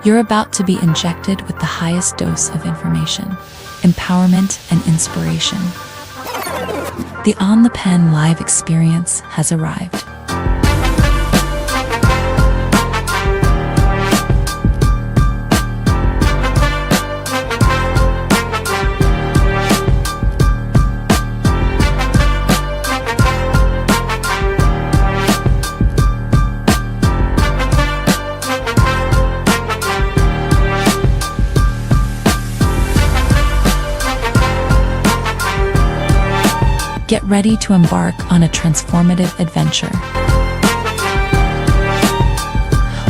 You're about to be injected with the highest dose of information, empowerment, and inspiration. The On the Pen live experience has arrived. Get ready to embark on a transformative adventure.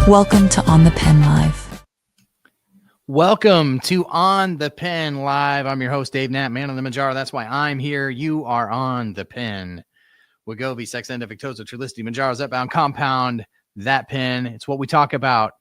Welcome to On the Pen Live. Welcome to On the Pen Live. I'm your host, Dave Knapp, man on the Manjaro. That's why I'm here. You are on the pen. Wegovy, Sex, Victoza, Trulicity, Manjaro's Upbound, Compound, that pen. It's what we talk about.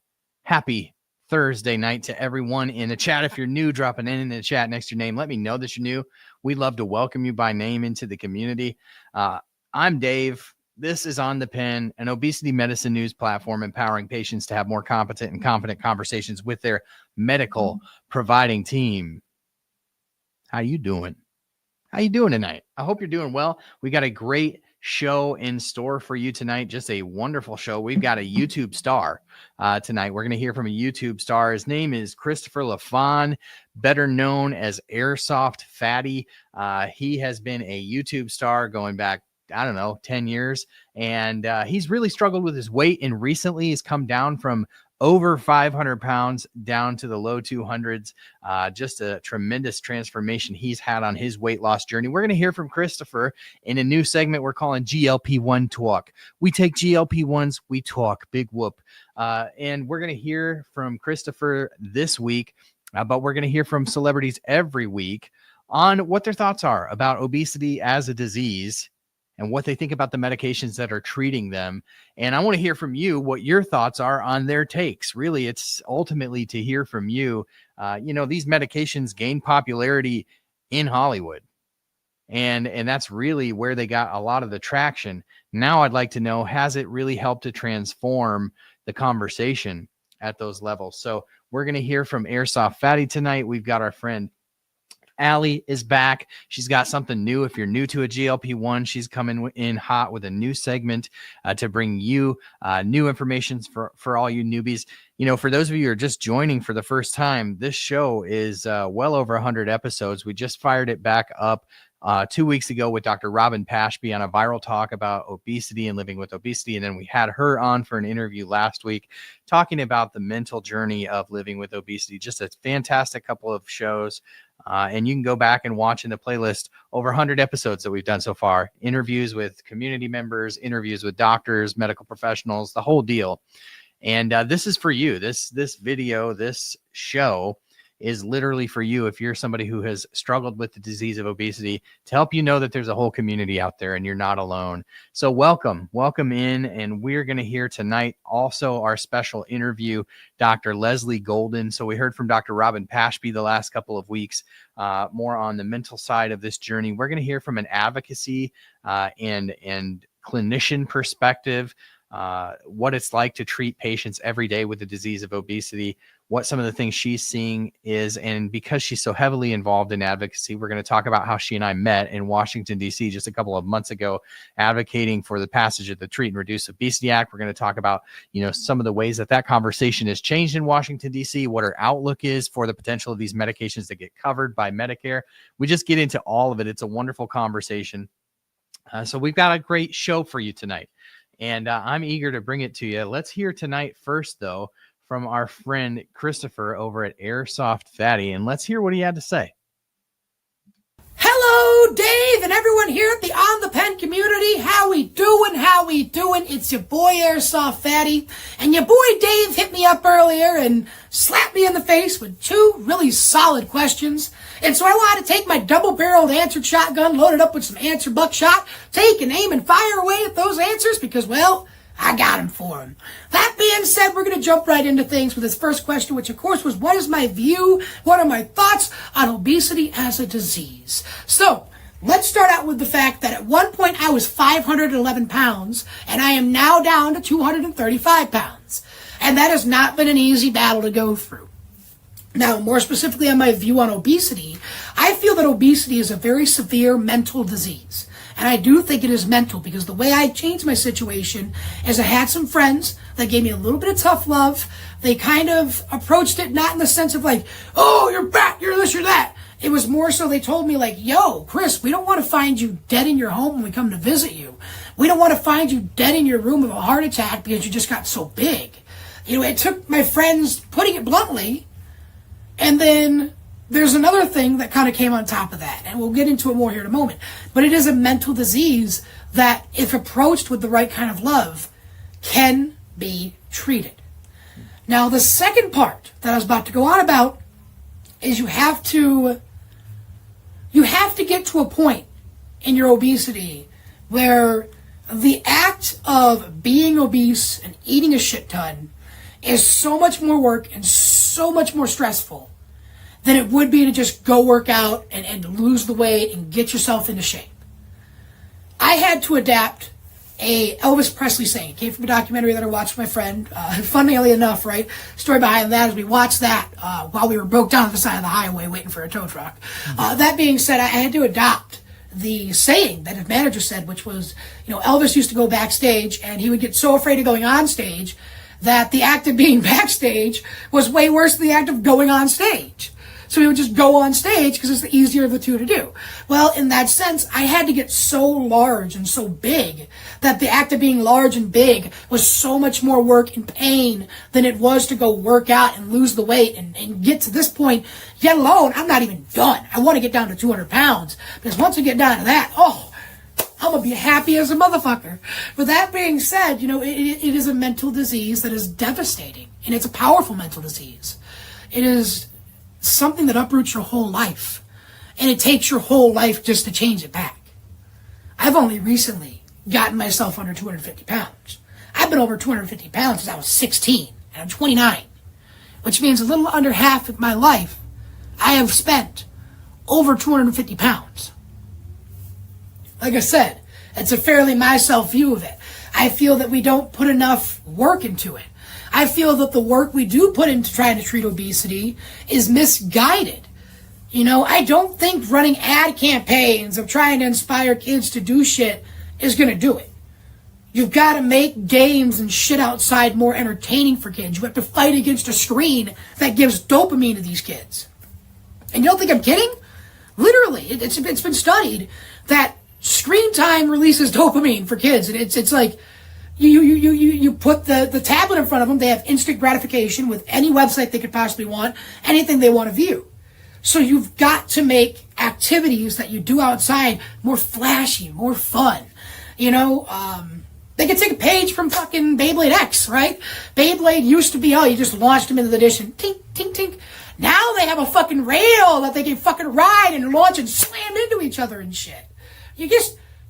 Happy Thursday night to everyone in the chat. If you're new, dropping in the chat next to your name, let me know that you're new. We'd love to welcome you by name into the community. I'm Dave. This is On the Pen, an obesity medicine news platform empowering patients to have more competent and confident conversations with their medical providing team. How you doing? How you doing tonight? I hope you're doing well. We got a great show in store for you tonight. Just a wonderful show. We've got a YouTube star tonight. We're going to hear from a YouTube star. His name is Christopher Lafron, better known as Airsoft Fatty. He has been a YouTube star going back, 10 years. And he's really struggled with his weight. And recently he's come down from over 500 pounds down to the low 200s. Just a tremendous transformation he's had on his weight loss journey. We're going to hear from Christopher in a new segment we're calling GLP-1 Talk. We take GLP-1s, we talk. Big whoop. And we're going to hear from Christopher this week, but we're going to hear from celebrities every week on what their thoughts are about obesity as a disease and what they think about the medications that are treating them. And I want to hear from you what your thoughts are on their takes. Really, it's ultimately to hear from you. These medications gain popularity in Hollywood. And that's really where they got a lot of the traction. Now I'd like to know, has it really helped to transform the conversation at those levels? So we're going to hear from Airsoft Fatty tonight. We've got our friend Allie is back. She's got something new. If you're new to a GLP-1, she's coming in hot with a new segment to bring you new information for all you newbies. For those of you who are just joining for the first time, this show is well over 100 episodes. We just fired it back up 2 weeks ago with Dr. Robin Pashby on a viral talk about obesity and living with obesity. And then we had her on for an interview last week talking about the mental journey of living with obesity. Just a fantastic couple of shows. And you can go back and watch in the playlist over 100 episodes that we've done so far. Interviews with community members, interviews with doctors, medical professionals, the whole deal. And this is for you. This video, this show is literally for you if you're somebody who has struggled with the disease of obesity, to help you know that there's a whole community out there and you're not alone. So welcome in. And we're going to hear tonight also our special interview, Dr. Leslie Golden. So we heard from Dr. Robin Pashby the last couple of weeks, more on the mental side of this journey. We're going to hear from an advocacy and clinician perspective, what it's like to treat patients every day with the disease of obesity, what some of the things she's seeing is. And because she's so heavily involved in advocacy, we're going to talk about how she and I met in Washington, D.C. just a couple of months ago, advocating for the passage of the Treat and Reduce Obesity Act. We're going to talk about, some of the ways that conversation has changed in Washington, D.C., what her outlook is for the potential of these medications that get covered by Medicare. We just get into all of it. It's a wonderful conversation. So we've got a great show for you tonight. And I'm eager to bring it to you. Let's hear tonight first, though, from our friend Christopher over at Airsoft Fatty. And let's hear what he had to say. Hello, Dave, and everyone here at the On the Pen community. How we doing? It's your boy Airsoft Fatty. And your boy Dave hit me up earlier and slapped me in the face with two really solid questions. And so I wanted to take my double-barreled answered shotgun, loaded up with some answer buckshot, take and aim and fire away at those answers because, well, I got him for him. That being said, we're going to jump right into things with this first question, which of course was, what is my view, what are my thoughts on obesity as a disease? So, let's start out with the fact that at one point I was 511 pounds, and I am now down to 235 pounds. And that has not been an easy battle to go through. Now, more specifically on my view on obesity, I feel that obesity is a very severe mental disease. And I do think it is mental, because the way I changed my situation is I had some friends that gave me a little bit of tough love. They kind of approached it not in the sense of like, oh, you're fat, you're this, you're that. It was more so they told me like, yo, Chris, we don't want to find you dead in your home when we come to visit you. We don't want to find you dead in your room of a heart attack because you just got so big. You know, it took my friends putting it bluntly. And then there's another thing that kind of came on top of that, and we'll get into it more here in a moment. But it is a mental disease that, if approached with the right kind of love, can be treated. Now, the second part that I was about to go on about is you have to get to a point in your obesity where the act of being obese and eating a shit ton is so much more work and so much more stressful than it would be to just go work out and lose the weight and get yourself into shape. I had to adapt a Elvis Presley saying. It came from a documentary that I watched with my friend. Funnily enough, right? Story behind that is we watched that while we were broke down at the side of the highway waiting for a tow truck. That being said, I had to adopt the saying that his manager said, which was, you know, Elvis used to go backstage and he would get so afraid of going on stage that the act of being backstage was way worse than the act of going on stage. So he would just go on stage because it's the easier of the two to do. Well, in that sense, I had to get so large and so big that the act of being large and big was so much more work and pain than it was to go work out and lose the weight and get to this point, let alone, I'm not even done. I want to get down to 200 pounds because once I get down to that, I'm going to be happy as a motherfucker. But that being said, you know, it is a mental disease that is devastating, and it's a powerful mental disease. It is something that uproots your whole life, and it takes your whole life just to change it back. I've only recently gotten myself under 250 pounds. I've been over 250 pounds since I was 16, and I'm 29, which means a little under half of my life I have spent over 250 pounds. Like I said, it's a fairly myself view of it. I feel that we don't put enough work into it. I feel that the work we do put into trying to treat obesity is misguided. You know, I don't think running ad campaigns of trying to inspire kids to do shit is going to do it. You've got to make games and shit outside more entertaining for kids. You have to fight against a screen that gives dopamine to these kids. And you don't think I'm kidding? Literally, it's been studied that screen time releases dopamine for kids. And it's like, you put the tablet in front of them, they have instant gratification with any website they could possibly want, anything they want to view. So you've got to make activities that you do outside more flashy, more fun. You know, they could take a page from fucking Beyblade X, right? Beyblade used to be, you just launched them into the dish and tink, tink, tink. Now they have a fucking rail that they can fucking ride and launch and slam into each other and shit.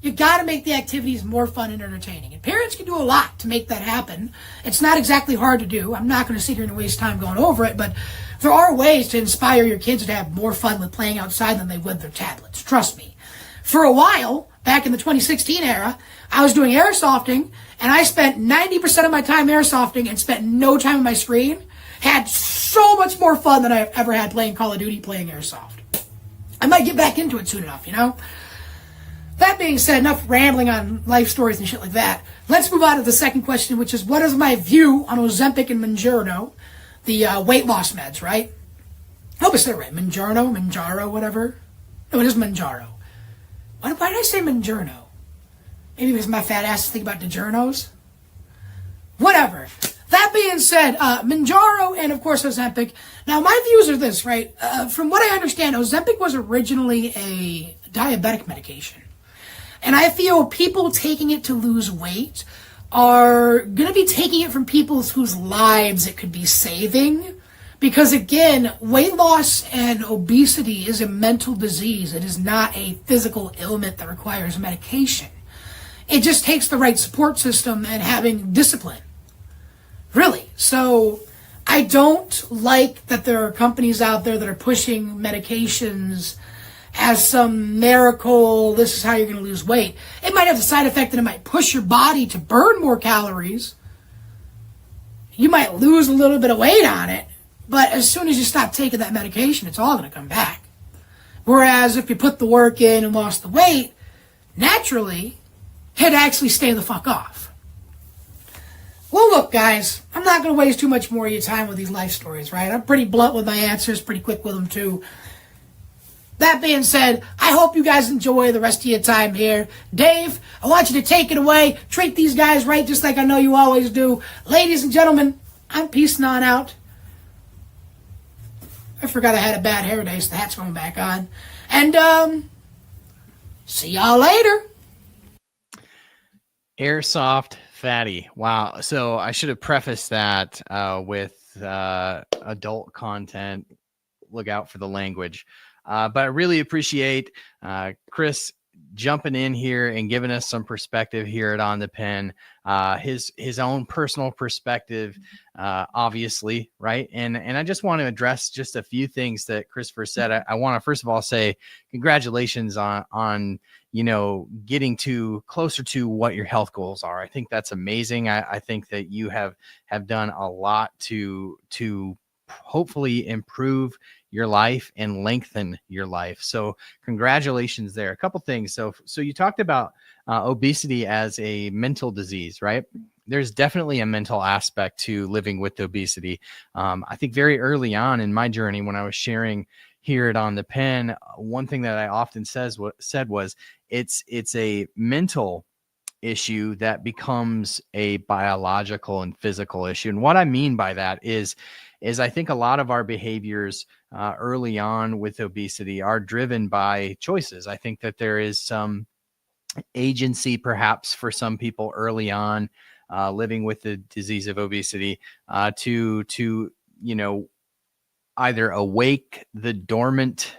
You got to make the activities more fun and entertaining. And parents can do a lot to make that happen. It's not exactly hard to do. I'm not going to sit here and waste time going over it, but there are ways to inspire your kids to have more fun with playing outside than they would their tablets. Trust me. For a while, back in the 2016 era, I was doing airsofting, and I spent 90% of my time airsofting and spent no time on my screen. Had so much more fun than I've ever had playing Call of Duty, playing airsoft. I might get back into it soon enough, you know? That being said, enough rambling on life stories and shit like that. Let's move on to the second question, which is, what is my view on Ozempic and Mounjaro, the weight loss meds, right? I hope I said it right. Mounjaro, whatever. No, it is Mounjaro. Why did I say Mounjaro? Maybe because my fat ass is thinking about DiGiorno's? Whatever. That being said, Mounjaro and, of course, Ozempic. Now, my views are this, right? From what I understand, Ozempic was originally a diabetic medication. And I feel people taking it to lose weight are going to be taking it from people whose lives it could be saving. Because, again, weight loss and obesity is a mental disease. It is not a physical ailment that requires medication. It just takes the right support system and having discipline. Really. So I don't like that there are companies out there that are pushing medications as some miracle, this is how you're going to lose weight. It might have the side effect that it might push your body to burn more calories. You might lose a little bit of weight on it, but as soon as you stop taking that medication, it's all going to come back. Whereas if you put the work in and lost the weight, naturally, it'd actually stay the fuck off. Well, look, guys, I'm not going to waste too much more of your time with these life stories, right? I'm pretty blunt with my answers, pretty quick with them, too. That being said, I hope you guys enjoy the rest of your time here. Dave, I want you to take it away. Treat these guys right, just like I know you always do. Ladies and gentlemen, I'm peacing on out. I forgot I had a bad hair day, so the hat's going back on. And, see y'all later. Airsoft Fatty. Wow. So I should have prefaced that with adult content. Look out for the language. But I really appreciate Chris jumping in here and giving us some perspective here at On the Pen, his own personal perspective, obviously, right? And I just want to address just a few things that Christopher said. I want to first of all say congratulations on getting to closer to what your health goals are. I think that's amazing. I think that you have done a lot to hopefully improve your life and lengthen your life. So congratulations there. A couple things. So you talked about obesity as a mental disease, right? There's definitely a mental aspect to living with obesity. I think very early on in my journey, when I was sharing here at On the Pen, one thing that I often said was it's a mental issue that becomes a biological and physical issue. And what I mean by that is I think a lot of our behaviors early on with obesity are driven by choices. I think that there is some agency perhaps for some people early on living with the disease of obesity to either awake the dormant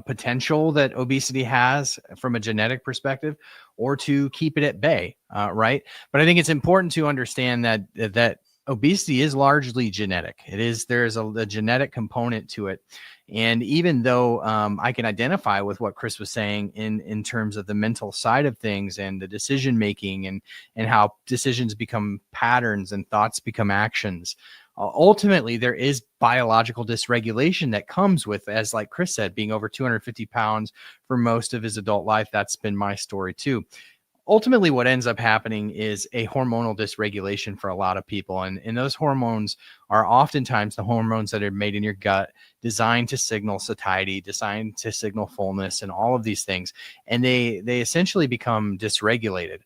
potential that obesity has from a genetic perspective, or to keep it at bay, right? But I think it's important to understand that obesity is largely genetic. There's a genetic component to it. And even though I can identify with what Chris was saying in terms of the mental side of things and the decision making and how decisions become patterns and thoughts become actions, ultimately there is biological dysregulation that comes with, as like Chris said, being over 250 pounds for most of his adult life. That's been my story too. Ultimately, what ends up happening is a hormonal dysregulation for a lot of people. And those hormones are oftentimes the hormones that are made in your gut, designed to signal satiety, designed to signal fullness, and all of these things. And they essentially become dysregulated.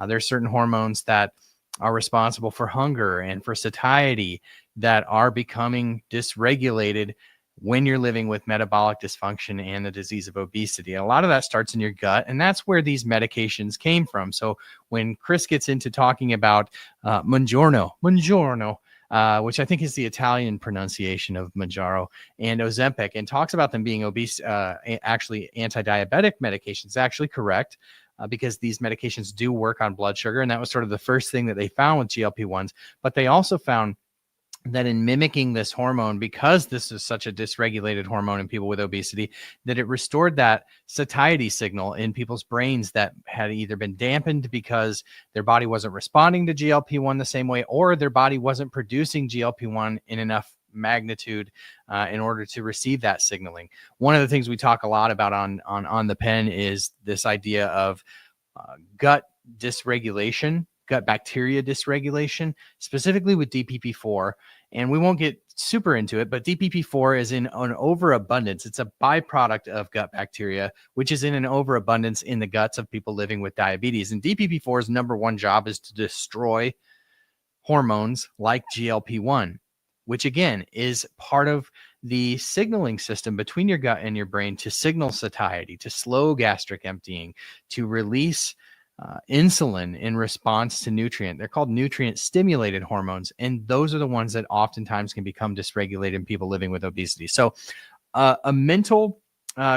There's certain hormones that are responsible for hunger and for satiety that are becoming dysregulated when you're living with metabolic dysfunction and the disease of obesity. A lot of that starts in your gut, and that's where these medications came from. So when Chris gets into talking about Mounjaro, which I think is the Italian pronunciation of Mounjaro, and Ozempic, and talks about them being obese, actually anti-diabetic medications, actually correct. Because these medications do work on blood sugar. And that was sort of the first thing that they found with GLP-1s. But they also found that in mimicking this hormone, because this is such a dysregulated hormone in people with obesity, that it restored that satiety signal in people's brains that had either been dampened because their body wasn't responding to GLP-1 the same way, or their body wasn't producing GLP-1 in enough magnitude in order to receive that signaling. One of the things we talk a lot about on the pen is this idea of gut dysregulation, gut bacteria dysregulation, specifically with DPP-4. And we won't get super into it, but DPP-4 is in an overabundance. It's a byproduct of gut bacteria, which is in an overabundance in the guts of people living with diabetes. And DPP-4's number one job is to destroy hormones like GLP-1, which again is part of the signaling system between your gut and your brain to signal satiety, to slow gastric emptying, to release insulin in response to nutrient. They're called nutrient stimulated hormones. And those are the ones that oftentimes can become dysregulated in people living with obesity. So a mental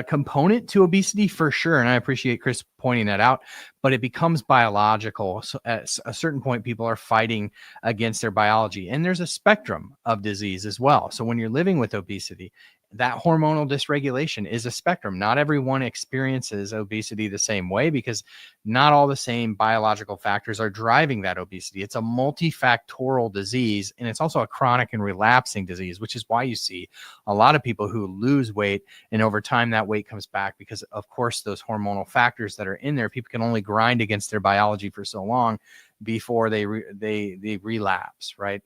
component to obesity for sure. And I appreciate Chris pointing that out, but it becomes biological. So at a certain point, people are fighting against their biology, and there's a spectrum of disease as well. So when you're living with obesity, that hormonal dysregulation is a spectrum. Not everyone experiences obesity the same way because not all the same biological factors are driving that obesity. It's a multifactorial disease, and it's also a chronic and relapsing disease, which is why you see a lot of people who lose weight and over time that weight comes back because, of course, those hormonal factors that are in there, people can only grind against their biology for so long before they relapse, right?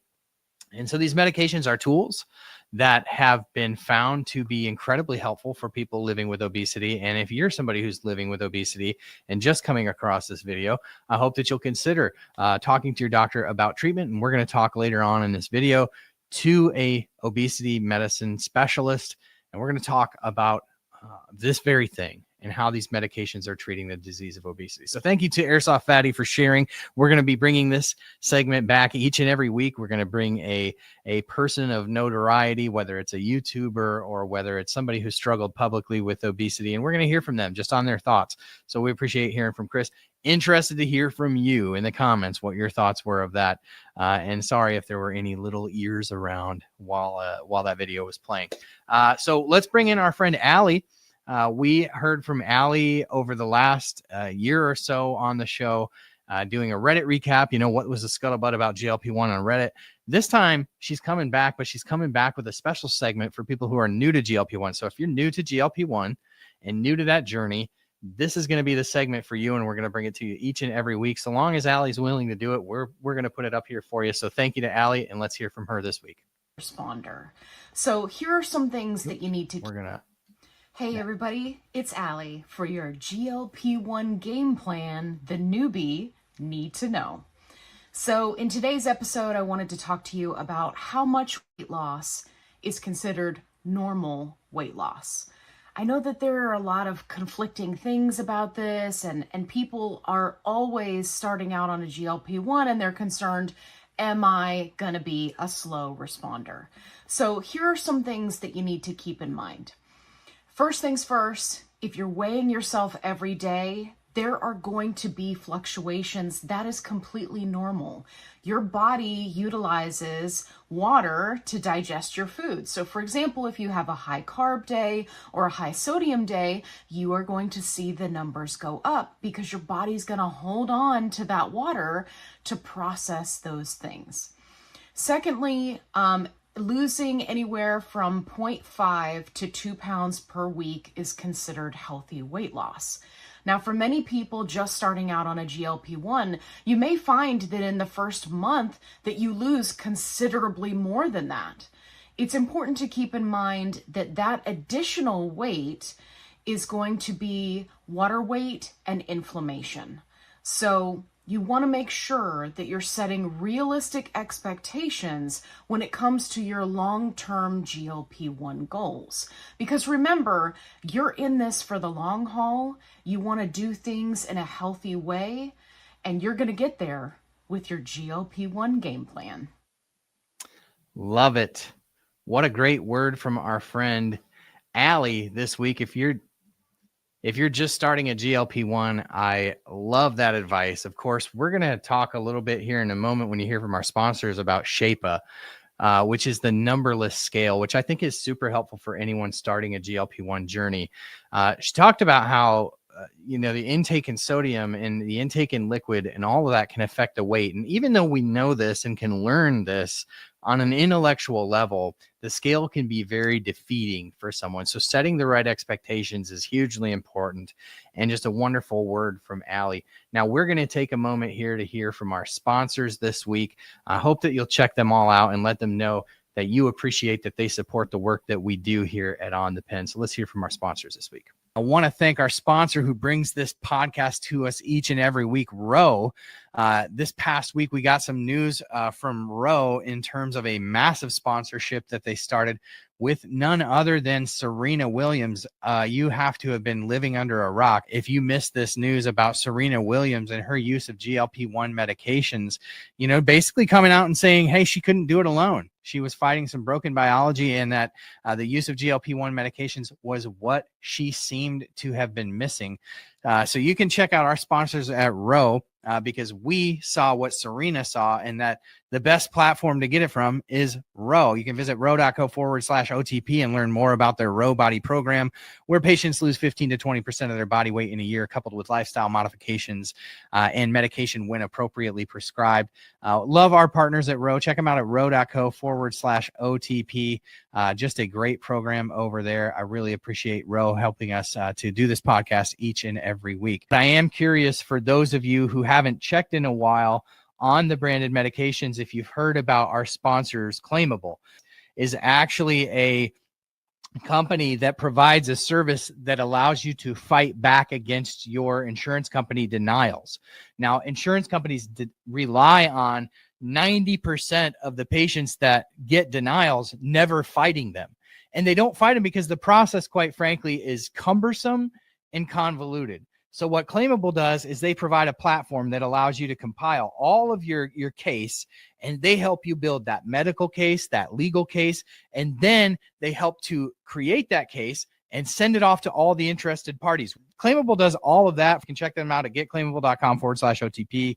And so these medications are tools that have been found to be incredibly helpful for people living with obesity. And if you're somebody who's living with obesity and just coming across this video, I hope that you'll consider talking to your doctor about treatment. And we're going to talk later on in this video to a obesity medicine specialist. And we're going to talk about this very thing and how these medications are treating the disease of obesity. So thank you to Airsoft Fatty for sharing. We're going to be bringing this segment back each and every week. We're going to bring a person of notoriety, whether it's a YouTuber or whether it's somebody who struggled publicly with obesity. And we're going to hear from them just on their thoughts. So we appreciate hearing from Chris. Interested to hear from you in the comments what your thoughts were of that. And sorry if there were any little ears around while that video was playing. So let's bring in our friend Allie. We heard from Allie over the last year or so on the show, doing a Reddit recap. You know, what was the scuttlebutt about GLP-1 on Reddit? This time she's coming back, but she's coming back with a special segment for people who are new to GLP-1. So if you're new to GLP-1 and new to that journey, this is going to be the segment for you, and we're going to bring it to you each and every week. So long as Allie's willing to do it, we're going to put it up here for you. So thank you to Allie, and let's hear from her this week. Responder. So here are some things that you need to... Hey everybody, it's Allie for your GLP-1 game plan, the newbie need to know. So in today's episode, I wanted to talk to you about how much weight loss is considered normal weight loss. I know that there are a lot of conflicting things about this, and people are always starting out on a GLP-1 and they're concerned, am I going to be a slow responder? So here are some things that you need to keep in mind. First things first, if you're weighing yourself every day, there are going to be fluctuations. That is completely normal. Your body utilizes water to digest your food. So for example, if you have a high carb day or a high sodium day, you are going to see the numbers go up because your body's going to hold on to that water to process those things. Secondly, losing anywhere from 0.5 to 2 pounds per week is considered healthy weight loss. Now, for many people just starting out on a GLP-1, you may find that in the first month that you lose considerably more than that. It's important to keep in mind that that additional weight is going to be water weight and inflammation. So you want to make sure that you're setting realistic expectations when it comes to your long-term GLP-1 goals. Because remember, you're in this for the long haul. You want to do things in a healthy way, and you're going to get there with your GLP-1 game plan. Love it. What a great word from our friend Allie this week. If you're just starting a GLP-1, I love that advice. Of course, we're going to talk a little bit here in a moment when you hear from our sponsors about Shape'a, which is the numberless scale, which I think is super helpful for anyone starting a GLP-1 journey. She talked about how, the intake in sodium and the intake in liquid and all of that can affect the weight. And even though we know this and can learn this on an intellectual level, the scale can be very defeating for someone. So setting the right expectations is hugely important, and just a wonderful word from Allie. Now we're going to take a moment here to hear from our sponsors this week. I hope that you'll check them all out and let them know that you appreciate that they support the work that we do here at On the Pen. So let's hear from our sponsors this week. I want to thank our sponsor who brings this podcast to us each and every week, Row. This past week, we got some news from Row in terms of a massive sponsorship that they started with none other than Serena Williams. You have to have been living under a rock if you missed this news about Serena Williams and her use of GLP-1 medications, basically coming out and saying, hey, she couldn't do it alone. she was fighting some broken biology, and that the use of GLP-1 medications was what she seemed to have been missing. So you can check out our sponsors at Row, because we saw what Serena saw, and that the best platform to get it from is Row. You can visit row.co/OTP and learn more about their Row Body program, where patients lose 15 to 20% of their body weight in a year, coupled with lifestyle modifications and medication when appropriately prescribed. Love our partners at Row. Check them out at row.co/OTP. Just a great program over there. I really appreciate Row helping us to do this podcast each and every week. But I am curious, for those of you who haven't checked in a while on the branded medications, if you've heard about our sponsors, Claimable is actually a company that provides a service that allows you to fight back against your insurance company denials. Now, insurance companies rely on 90% of the patients that get denials never fighting them. And they don't fight them because the process, quite frankly, is cumbersome and convoluted. So what Claimable does is they provide a platform that allows you to compile all of your case, and they help you build that medical case, that legal case, and then they help to create that case and send it off to all the interested parties. Claimable does all of that. You can check them out at getclaimable.com/OTP.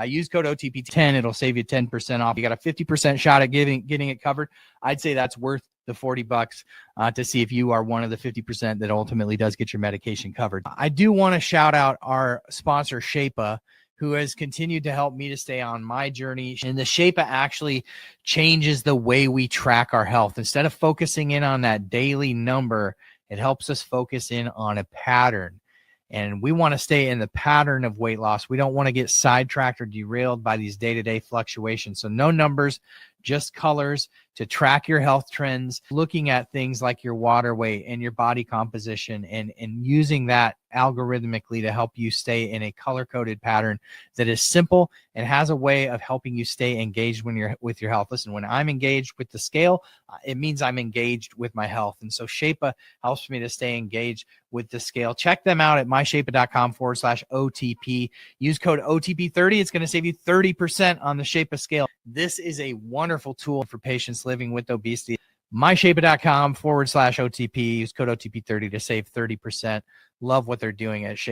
Use code OTP10. It'll save you 10% off. You got a 50% shot at getting it covered. I'd say that's worth the $40 to see if you are one of the 50% that ultimately does get your medication covered. I do want to shout out our sponsor, Shape'a, who has continued to help me to stay on my journey. And the Shape'a actually changes the way we track our health. Instead of focusing in on that daily number, it helps us focus in on a pattern. And we want to stay in the pattern of weight loss. We don't want to get sidetracked or derailed by these day-to-day fluctuations. So no numbers, just colors to track your health trends, looking at things like your water weight and your body composition, and using that algorithmically to help you stay in a color-coded pattern that is simple and has a way of helping you stay engaged when you're with your health. Listen, when I'm engaged with the scale, it means I'm engaged with my health. And so Shape'a helps me to stay engaged with the scale. Check them out at myshape'a.com/OTP. Use code OTP30. It's going to save you 30% on the Shape'a scale. This is a wonderful tool for patients living with obesity. myshape'a.com/OTP. Use code OTP30 to save 30%. Love what they're doing at Shape'a.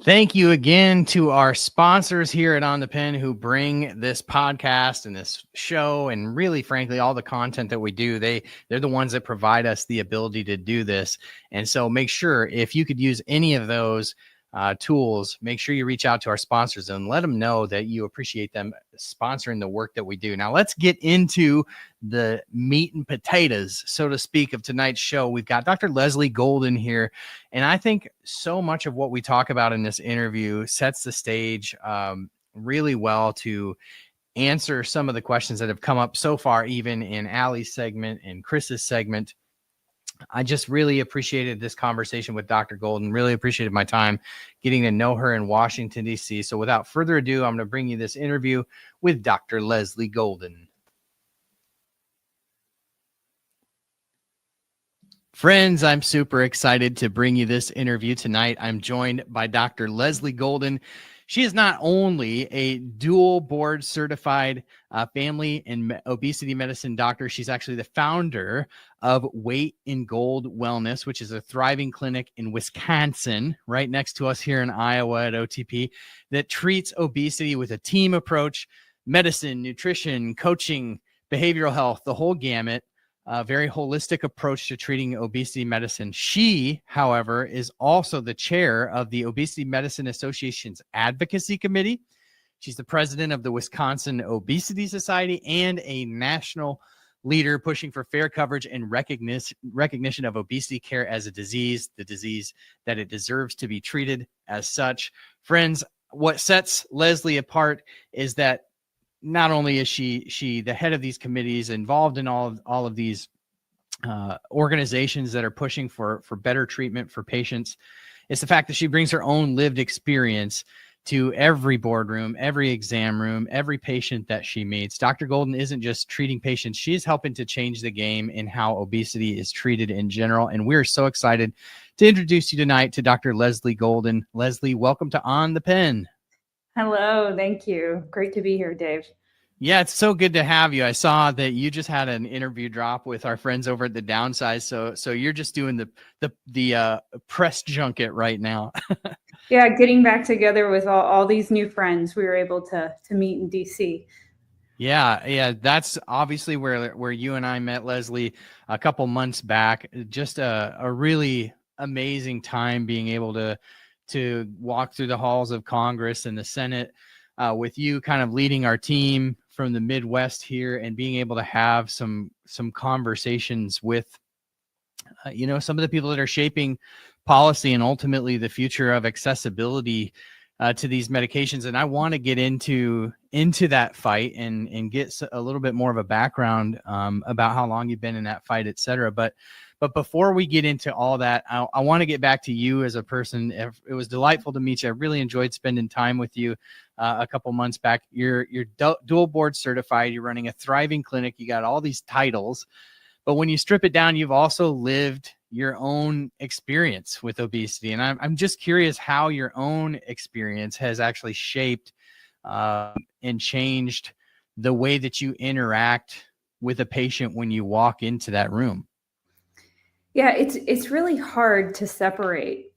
Thank you again to our sponsors here at On the Pen who bring this podcast and this show and really, frankly, all the content that we do. They're the ones that provide us the ability to do this. And so make sure, if you could use any of those tools, make sure you reach out to our sponsors and let them know that you appreciate them sponsoring the work that we do. Now let's get into the meat and potatoes, so to speak, of tonight's show. We've got Dr. Leslie Golden here, and I think so much of what we talk about in this interview sets the stage really well to answer some of the questions that have come up so far, even in Allie's segment and Chris's segment. I just really appreciated this conversation with Dr. Golden, really appreciated my time getting to know her in Washington, D.C. So without further ado, I'm going to bring you this interview with Dr. Leslie Golden. Friends, I'm super excited to bring you this interview tonight. I'm joined by Dr. Leslie Golden. She is not only a dual board certified family and obesity medicine doctor, she's actually the founder of Weight in Gold Wellness, which is a thriving clinic in Wisconsin, right next to us here in Iowa at OTP, that treats obesity with a team approach, medicine, nutrition, coaching, behavioral health, the whole gamut. A very holistic approach to treating obesity medicine. She, however, is also the chair of the Obesity Medicine Association's Advocacy Committee. She's the president of the Wisconsin Obesity Society and a national leader pushing for fair coverage and recognition of obesity care as a disease, the disease that it deserves to be treated as such. Friends, what sets Leslie apart is that not only is she the head of these committees, involved in all of these organizations that are pushing for better treatment for patients, it's the fact that she brings her own lived experience to every boardroom, every exam room, every patient that she meets. Dr. Golden isn't just treating patients. She's helping to change the game in how obesity is treated in general. And we're so excited to introduce you tonight to Dr. Leslie Golden. Leslie, welcome to On the Pen. Hello. Thank you. Great to be here, Dave. Yeah, it's so good to have you. I saw that you just had an interview drop with our friends over at the Downsize. So you're just doing the press junket right now. Yeah, getting back together with all these new friends we were able to meet in DC. Yeah, that's obviously where you and I met, Leslie, a couple months back. Just a really amazing time being able to walk through the halls of Congress and the Senate with you kind of leading our team from the Midwest here and being able to have some conversations with some of the people that are shaping policy and ultimately the future of accessibility to these medications. And I want to get into that fight and get a little bit more of a background about how long you've been in that fight, et cetera. But before we get into all that, I want to get back to you as a person. It was delightful to meet you. I really enjoyed spending time with you a couple months back. You're dual board certified. You're running a thriving clinic. You got all these titles. But when you strip it down, you've also lived your own experience with obesity. And I'm just curious how your own experience has actually shaped and changed the way that you interact with a patient when you walk into that room. Yeah, it's really hard to separate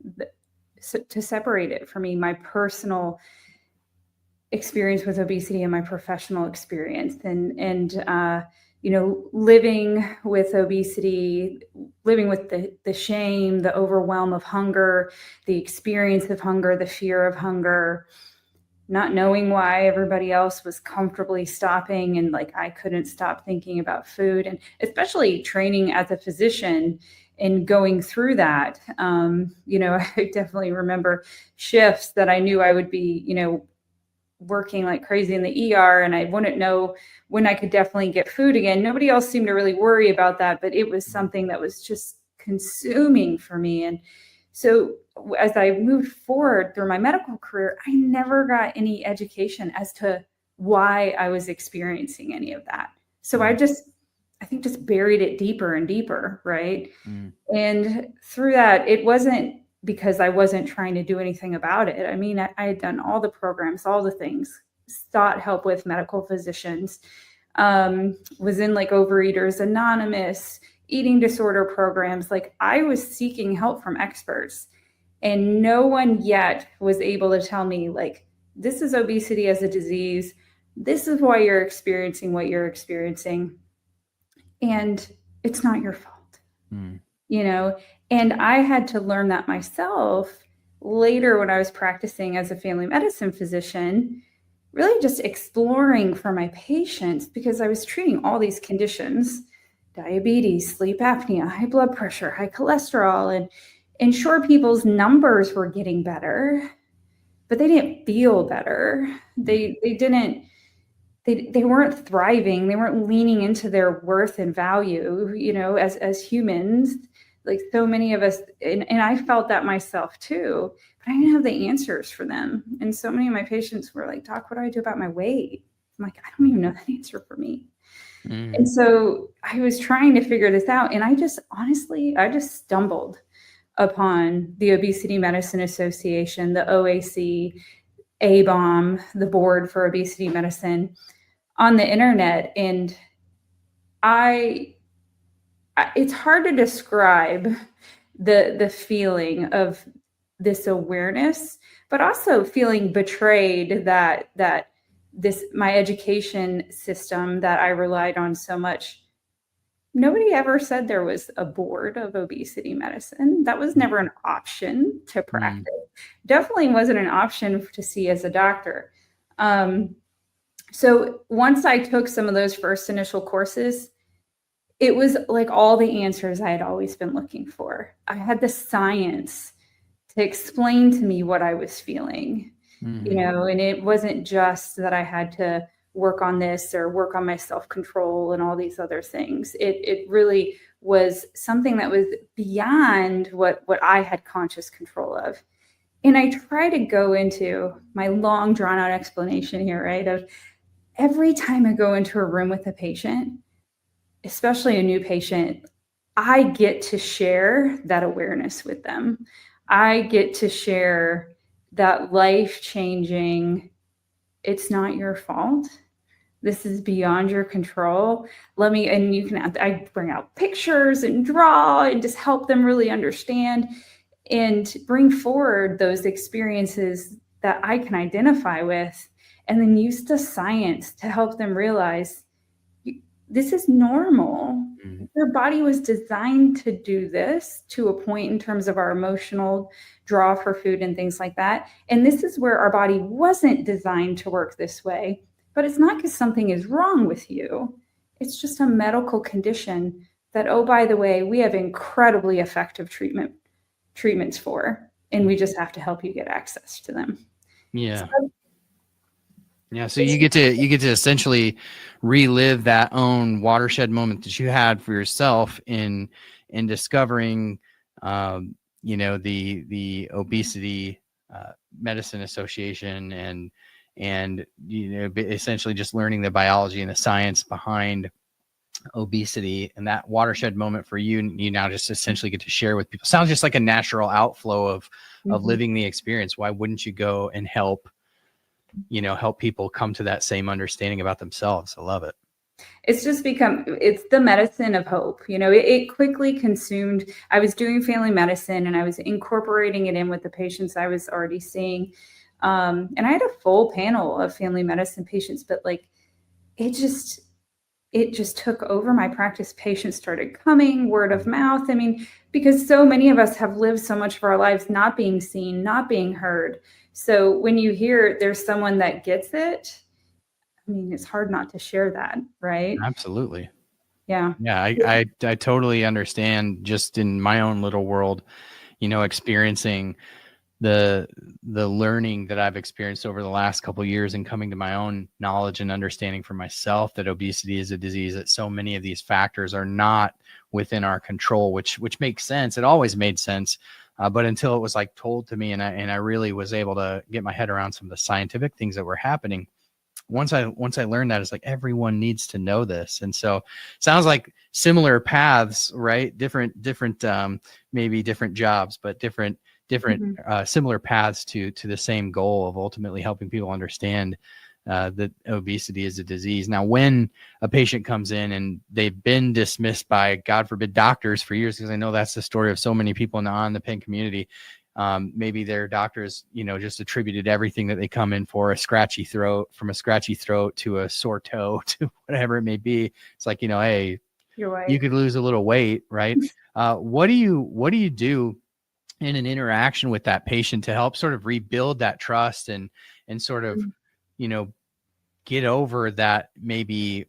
it for me, my personal experience with obesity and my professional experience. And living with obesity, living with the shame, the overwhelm of hunger, the experience of hunger, the fear of hunger, not knowing why everybody else was comfortably stopping and like I couldn't stop thinking about food, and especially training as a physician and going through that. I definitely remember shifts that I knew I would be, working like crazy in the ER, and I wouldn't know when I could definitely get food again. Nobody else seemed to really worry about that, but it was something that was just consuming for me. And so as I moved forward through my medical career, I never got any education as to why I was experiencing any of that. So I think just buried it deeper and deeper, right? And through that, it wasn't because I wasn't trying to do anything about it. I mean, I had done all the programs, all the things, sought help with medical physicians, was in like Overeaters Anonymous, eating disorder programs. Like I was seeking help from experts, and no one yet was able to tell me like, this is obesity as a disease. This is why you're experiencing what you're experiencing. And it's not your fault, And I had to learn that myself later when I was practicing as a family medicine physician, really just exploring for my patients, because I was treating all these conditions, diabetes, sleep apnea, high blood pressure, high cholesterol, and sure, people's numbers were getting better, but they didn't feel better. They weren't thriving. They weren't leaning into their worth and value, as humans. Like so many of us, and I felt that myself too, but I didn't have the answers for them. And so many of my patients were like, Doc, what do I do about my weight? I'm like, I don't even know that answer for me. And so I was trying to figure this out. And I just stumbled upon the Obesity Medicine Association, the OAC, ABOM, the Board for Obesity Medicine, on the internet. And it's hard to describe the feeling of this awareness, but also feeling betrayed that my education system that I relied on so much, nobody ever said there was a board of obesity medicine. That was never an option to practice. Definitely wasn't an option to see as a doctor. So once I took some of those first initial courses, it was like all the answers I had always been looking for. I had the science to explain to me what I was feeling, and it wasn't just that I had to work on this or work on my self-control and all these other things. It really was something that was beyond what I had conscious control of. And I try to go into my long drawn out explanation here, right? Of every time I go into a room with a patient, especially a new patient, I get to share that awareness with them. I get to share that life-changing, it's not your fault. This is beyond your control. And you can, I bring out pictures and draw and just help them really understand and bring forward those experiences that I can identify with, and then use the science to help them realize this is normal. Your body was designed to do this to a point in terms of our emotional draw for food and things like that. And this is where our body wasn't designed to work this way. But it's not because something is wrong with you. It's just a medical condition that, oh, by the way, we have incredibly effective treatments for, and we just have to help you get access to them. Yeah. Yeah, so you get to essentially relive that own watershed moment that you had for yourself in discovering, the Obesity Medicine Association and essentially just learning the biology and the science behind obesity, and that watershed moment for you. You now just essentially get to share with people. Sounds just like a natural outflow of living the experience. Why wouldn't you go and help people come to that same understanding about themselves? I love it. It's just it's the medicine of hope. It quickly consumed. I was doing family medicine and I was incorporating it in with the patients I was already seeing. And I had a full panel of family medicine patients, but it just took over my practice. Patients started coming, word of mouth. I mean, because so many of us have lived so much of our lives not being seen, not being heard. So when you hear there's someone that gets it, I mean, it's hard not to share that, right? Absolutely. Yeah. Yeah. I totally understand, just in my own little world, experiencing the learning that I've experienced over the last couple of years and coming to my own knowledge and understanding for myself that obesity is a disease, that so many of these factors are not within our control, which makes sense. It always made sense. But until it was told to me, and I really was able to get my head around some of the scientific things that were happening. Once I learned that, it's everyone needs to know this. And so sounds like similar paths, right? Different, maybe different jobs, but different similar paths to the same goal of ultimately helping people understand that obesity is a disease. Now, when a patient comes in and they've been dismissed by, God forbid, doctors for years, because I know that's the story of so many people in the On the Pen community, maybe their doctors, just attributed everything that they come in for, a scratchy throat to a sore toe to whatever it may be. It's hey, you're right. You could lose a little weight, right? What do you do in an interaction with that patient to help sort of rebuild that trust and sort of, get over that maybe,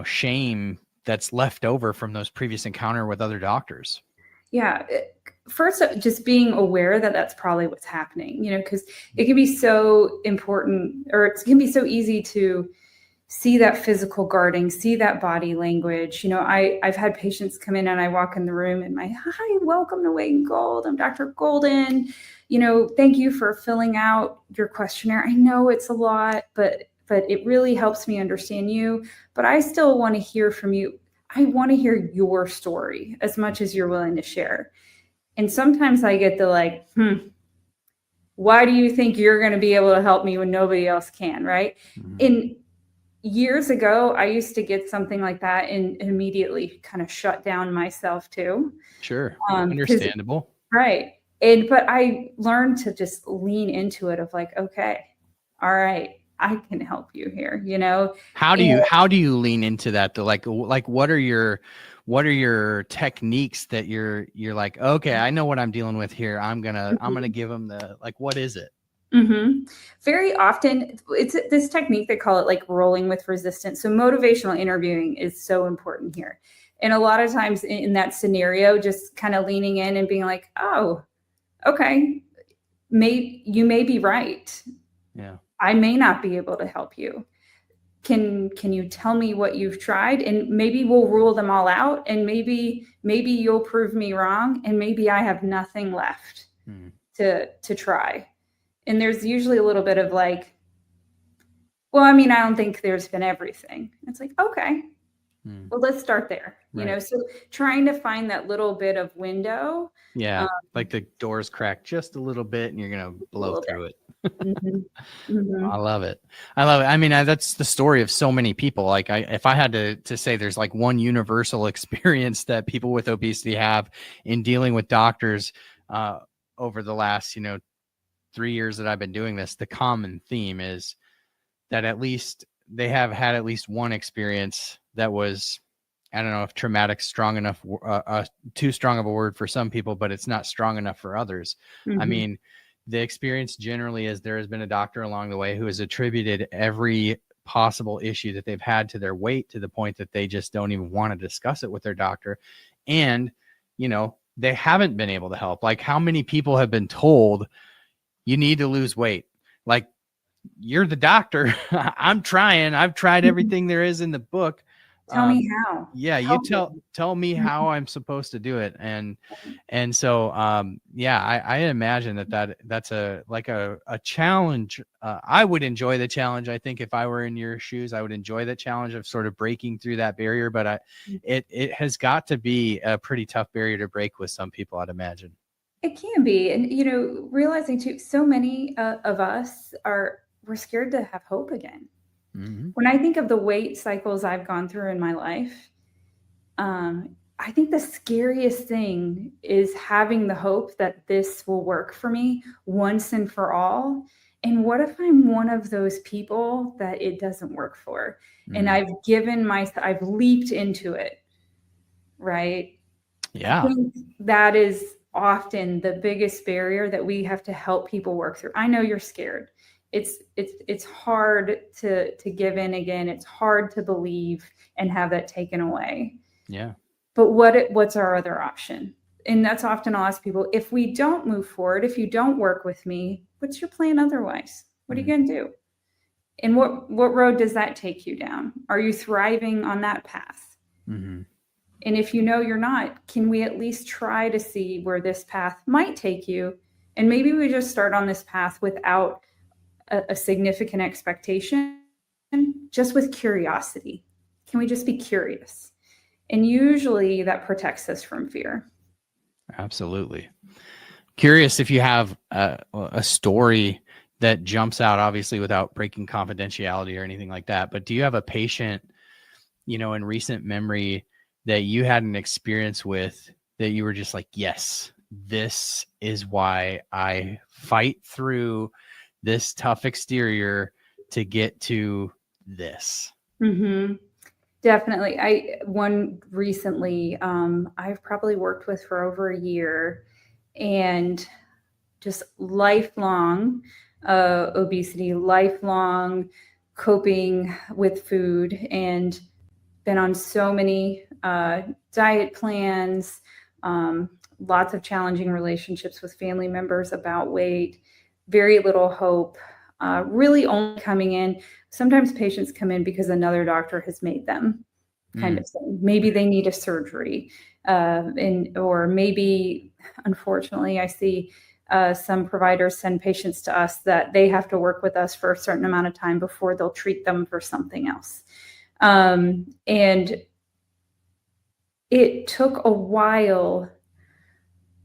shame that's left over from those previous encounter with other doctors? Yeah. First, just being aware that that's probably what's happening, because it can be so important, or it can be so easy to see that physical guarding, see that body language. I've had patients come in and I walk in the room and hi, welcome to Weight and Gold. I'm Dr. Golden. Thank you for filling out your questionnaire. I know it's a lot, but it really helps me understand you. But I still want to hear from you. I want to hear your story as much as you're willing to share. And sometimes I get the why do you think you're going to be able to help me when nobody else can, right? And years ago, I used to get something like that and immediately kind of shut down myself too. Sure. Understandable. Right. But I learned to just lean into it of okay, all right, I can help you here, How do you lean into that though? What are your techniques that you're okay, I know what I'm dealing with here. I'm gonna give them what is it? Very often it's this technique, they call it rolling with resistance. So motivational interviewing is so important here. And a lot of times in that scenario, just kind of leaning in and being oh, okay, you may be right. Yeah. I may not be able to help you. Can you tell me what you've tried? And maybe we'll rule them all out, and maybe you'll prove me wrong, and maybe I have nothing left to try. And there's usually a little bit of well, I mean, I don't think there's been everything. It's okay, well, let's start there. Right. So trying to find that little bit of window. Yeah. The doors crack just a little bit and you're going to blow through it. Mhm. Mhm. I love it. I love it. I mean, that's the story of so many people. Like, if I had to say there's like one universal experience that people with obesity have in dealing with doctors over the last, 3 years that I've been doing this, the common theme is that at least they have had at least one experience that was, I don't know if traumatic strong enough, too strong of a word for some people, but it's not strong enough for others. I Mhm. mean, the experience generally is there has been a doctor along the way who has attributed every possible issue that they've had to their weight, to the point that they just don't even want to discuss it with their doctor. And, they haven't been able to help. Like, how many people have been told you need to lose weight? Like, you're the doctor. I'm trying. I've tried everything there is in the book. Tell me how. Yeah, you Help me. tell me Mhm. how I'm supposed to do it. And so yeah, I imagine that's a challenge. I would enjoy the challenge. I think if I were in your shoes, I would enjoy the challenge of sort of breaking through that barrier, but it has got to be a pretty tough barrier to break with some people, I'd imagine. It can be. And, realizing too, so many of us we're scared to have hope again. Mm-hmm. When I think of the weight cycles I've gone through in my life, I think the scariest thing is having the hope that this will work for me once and for all. And what if I'm one of those people that it doesn't work for? And I've leaped into it, right? Yeah. I think that is often the biggest barrier that we have to help people work through. I know you're scared. It's hard to give in again. It's hard to believe and have that taken away. Yeah. But what's our other option? And that's often I'll ask people, if we don't move forward, if you don't work with me, what's your plan otherwise? What are you going to do? And what road does that take you down? Are you thriving on that path? Mm-hmm. And if you know you're not, can we at least try to see where this path might take you? And maybe we just start on this path without a significant expectation, just with curiosity. Can we just be curious? And usually that protects us from fear. Absolutely. Curious if you have a story that jumps out, obviously without breaking confidentiality or anything like that, but do you have a patient, in recent memory that you had an experience with that you were just like, yes, this is why I fight through this tough exterior to get to this? Mm-hmm. Definitely. One recently, I've probably worked with for over a year, and just lifelong obesity, lifelong coping with food, and been on so many diet plans, lots of challenging relationships with family members about weight, very little hope, really only coming in. Sometimes patients come in because another doctor has made them, kind of thing. Maybe they need a surgery, or maybe, unfortunately, I see some providers send patients to us that they have to work with us for a certain amount of time before they'll treat them for something else. And it took a while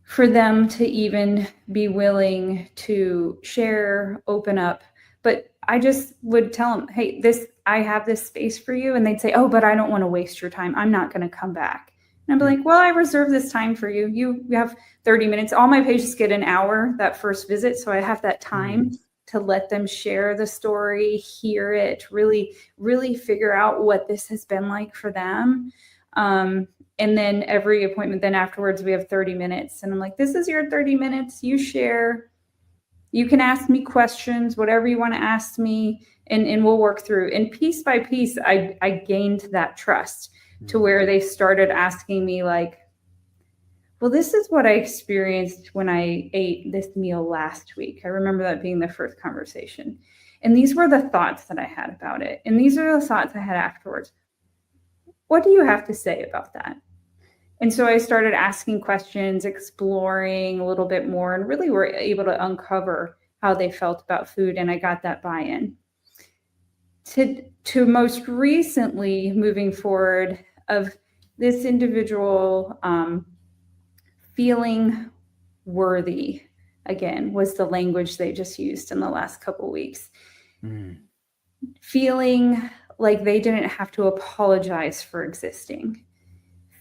for them to even be willing to share, open up. But I just would tell them, hey, I have this space for you. And they'd say, oh, but I don't want to waste your time. I'm not going to come back. And I'd be like, well, I reserve this time for you. You have 30 minutes. All my patients get an hour that first visit. So I have that time to let them share the story, hear it, really, really figure out what this has been like for them. And then every appointment, then afterwards, we have 30 minutes. And I'm like, this is your 30 minutes. You share. You can ask me questions, whatever you want to ask me, and we'll work through. And piece by piece, I gained that trust to where they started asking me like, well, this is what I experienced when I ate this meal last week. I remember that being the first conversation. And these were the thoughts that I had about it. And these are the thoughts I had afterwards. What do you have to say about that? And so I started asking questions, exploring a little bit more, and really were able to uncover how they felt about food. And I got that buy-in. To most recently moving forward of this individual feeling worthy again, was the language they just used in the last couple weeks. Feeling like they didn't have to apologize for existing,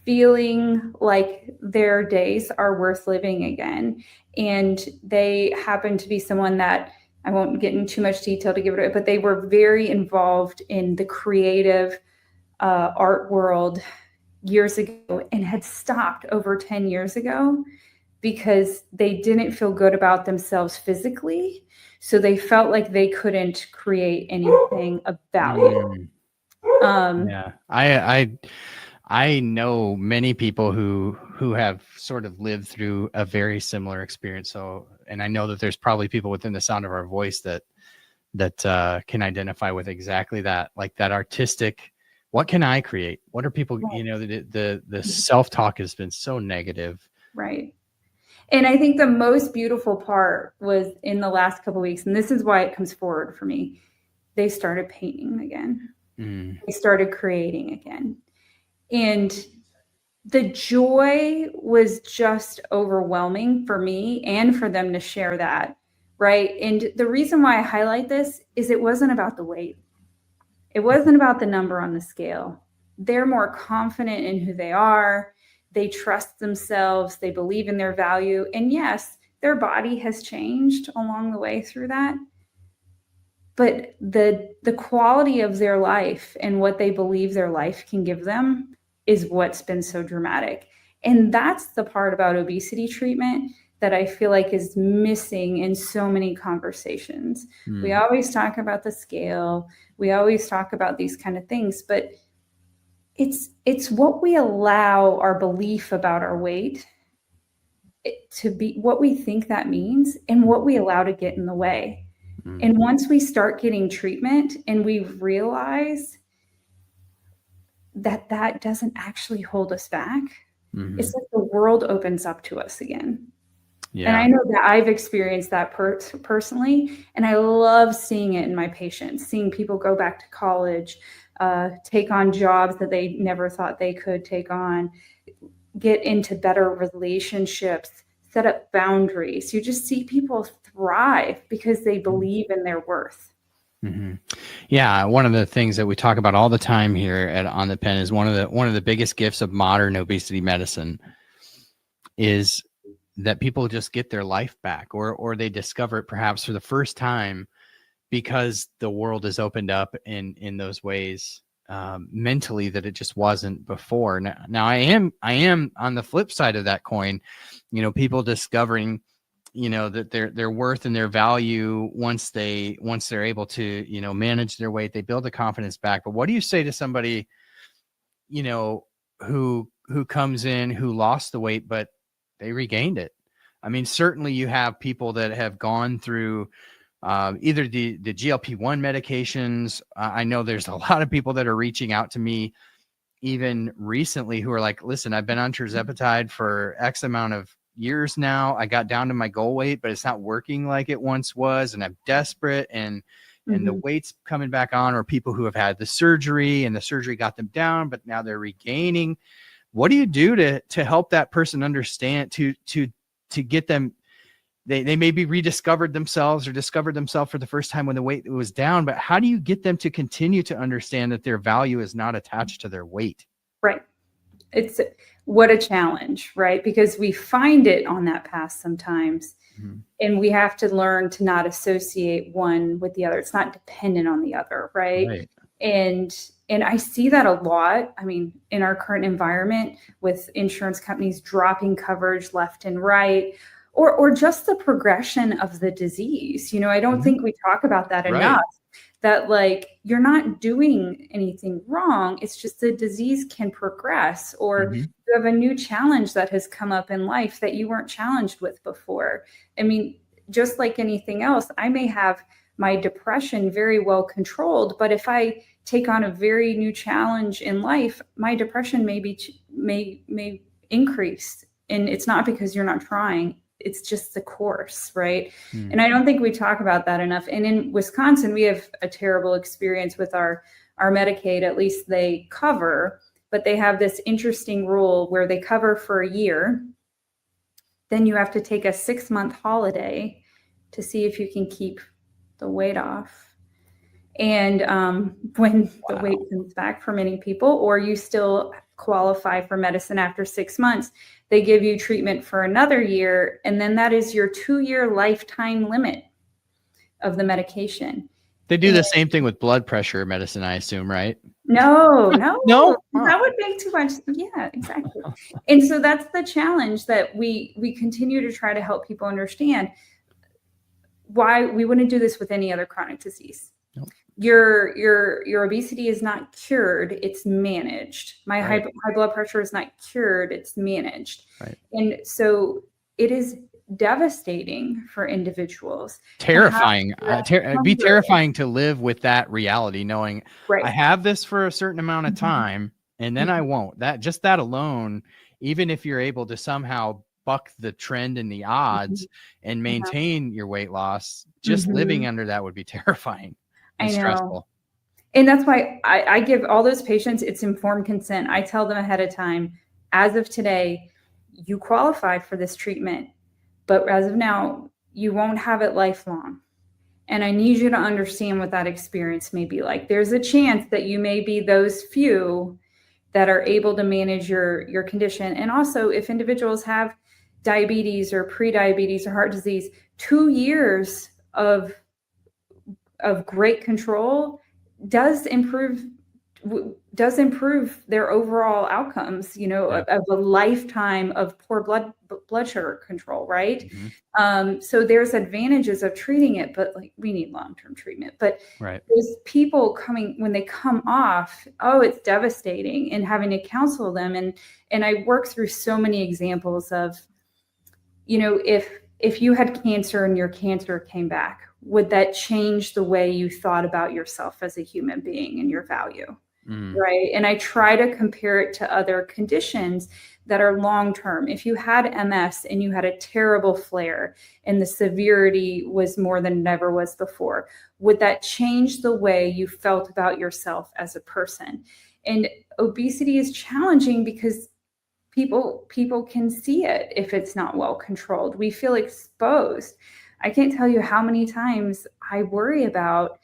feeling like their days are worth living again. And they happen to be someone that, I won't get into too much detail to give it away, but they were very involved in the creative art world years ago and had stopped over 10 years ago because they didn't feel good about themselves physically. So they felt like they couldn't create anything of value. Yeah, I know many people who have sort of lived through a very similar experience. So, and I know that there's probably people within the sound of our voice that can identify with exactly that, like that artistic. What can I create? What are people? Right. You know, the self-talk has been so negative. Right. And I think the most beautiful part was in the last couple of weeks, and this is why it comes forward for me. They started painting again. They started creating again. And the joy was just overwhelming for me and for them to share that, right? And the reason why I highlight this is it wasn't about the weight. It wasn't about the number on the scale. They're more confident in who they are. They trust themselves. They believe in their value. And yes, their body has changed along the way through that. But the quality of their life and what they believe their life can give them is what's been so dramatic. And that's the part about obesity treatment that I feel like is missing in so many conversations. We always talk about the scale. We always talk about these kind of things, but it's what we allow our belief about our weight to be, what we think that means, and what we allow to get in the way. And once we start getting treatment and we realize that that doesn't actually hold us back, it's like the world opens up to us again. Yeah. And I know that I've experienced that personally, and I love seeing it in my patients, seeing people go back to college, take on jobs that they never thought they could take on, get into better relationships, set up boundaries. You just see people thrive because they believe in their worth. Yeah, one of the things that we talk about all the time here at On the Pen is one of the biggest gifts of modern obesity medicine is that people just get their life back, or they discover it perhaps for the first time because the world has opened up in those ways mentally that it just wasn't before. Now I am on the flip side of that coin, you know, people discovering, you know, that their worth and their value once they're able to, you know, manage their weight, they build the confidence back. But what do you say to somebody, you know, who comes in, who lost the weight, but they regained it? I mean, certainly you have people that have gone through either the GLP-1 medications. I know there's a lot of people that are reaching out to me even recently who are like, listen, I've been on tirzepatide for X amount of years now. I got down to my goal weight, but it's not working like it once was. And I'm desperate, and the weight's coming back on, or people who have had the surgery and the surgery got them down, but now they're regaining. What do you do to help that person understand, to get them, they maybe rediscovered themselves or discovered themselves for the first time when the weight was down, but how do you get them to continue to understand that their value is not attached to their weight? Right. It's what a challenge, right? Because we find it on that path sometimes, and we have to learn to not associate one with the other. It's not dependent on the other, right? And I see that a lot. I mean, in our current environment with insurance companies dropping coverage left and right, or just the progression of the disease. You know, I don't think we talk about that enough, that like, you're not doing anything wrong. It's just the disease can progress, or you have a new challenge that has come up in life that you weren't challenged with before. I mean, just like anything else, I may have my depression very well controlled, but if I take on a very new challenge in life, my depression may increase. And it's not because you're not trying. It's just the course, right? And I don't think we talk about that enough. And in Wisconsin, we have a terrible experience with our Medicaid. At least they cover, but they have this interesting rule where they cover for a year. then you have to take a 6-month holiday to see if you can keep the weight off. And when the weight comes back for many people, or you still qualify for medicine after 6 months, they give you treatment for another year. And then that is your 2-year lifetime limit of the medication. They do the same thing with blood pressure medicine, I assume, right? No, No? that would make too much. Yeah, exactly. And so that's the challenge that we continue to try to help people understand why we wouldn't do this with any other chronic disease. Nope. Your obesity is not cured, it's managed. My Right. high blood pressure is not cured, it's managed. Right. And so it is devastating for individuals. Terrifying. It'd be hunger. terrifying to live with that reality, knowing Right. I have this for a certain amount of time and then I won't. That alone, even if you're able to somehow buck the trend and the odds and maintain your weight loss, just living under that would be terrifying and stressful. And that's why I give all those patients, it's informed consent. I tell them ahead of time, as of today, you qualify for this treatment, but as of now, you won't have it lifelong. And I need you to understand what that experience may be like. There's a chance that you may be those few that are able to manage your condition. And also, if individuals have diabetes or pre-diabetes or heart disease, 2 years of great control does improve their overall outcomes, of a lifetime of poor blood sugar control, right? So there's advantages of treating it, but like we need long-term treatment. But those people when they come off, it's devastating, and having to counsel them. And I work through so many examples of, if you had cancer and your cancer came back, would that change the way you thought about yourself as a human being and your value? Right. And I try to compare it to other conditions that are long-term. If you had MS and you had a terrible flare and the severity was more than it ever was before, would that change the way you felt about yourself as a person? And obesity is challenging because people can see it if it's not well controlled. We feel exposed. I can't tell you how many times I worry about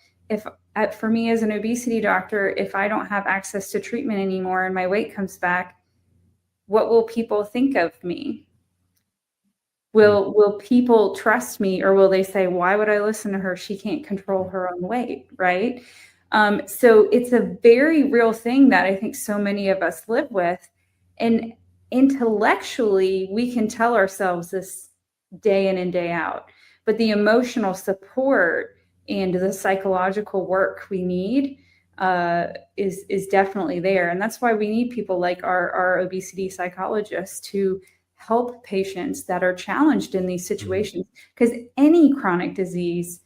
for me as an obesity doctor, if I don't have access to treatment anymore and my weight comes back, what will people think of me? Will people trust me, or will they say, why would I listen to her? She can't control her own weight, right? So it's a very real thing that I think so many of us live with. And intellectually, we can tell ourselves this day in and day out, but the emotional support and the psychological work we need is definitely there. And that's why we need people like our obesity psychologists to help patients that are challenged in these situations, because any chronic disease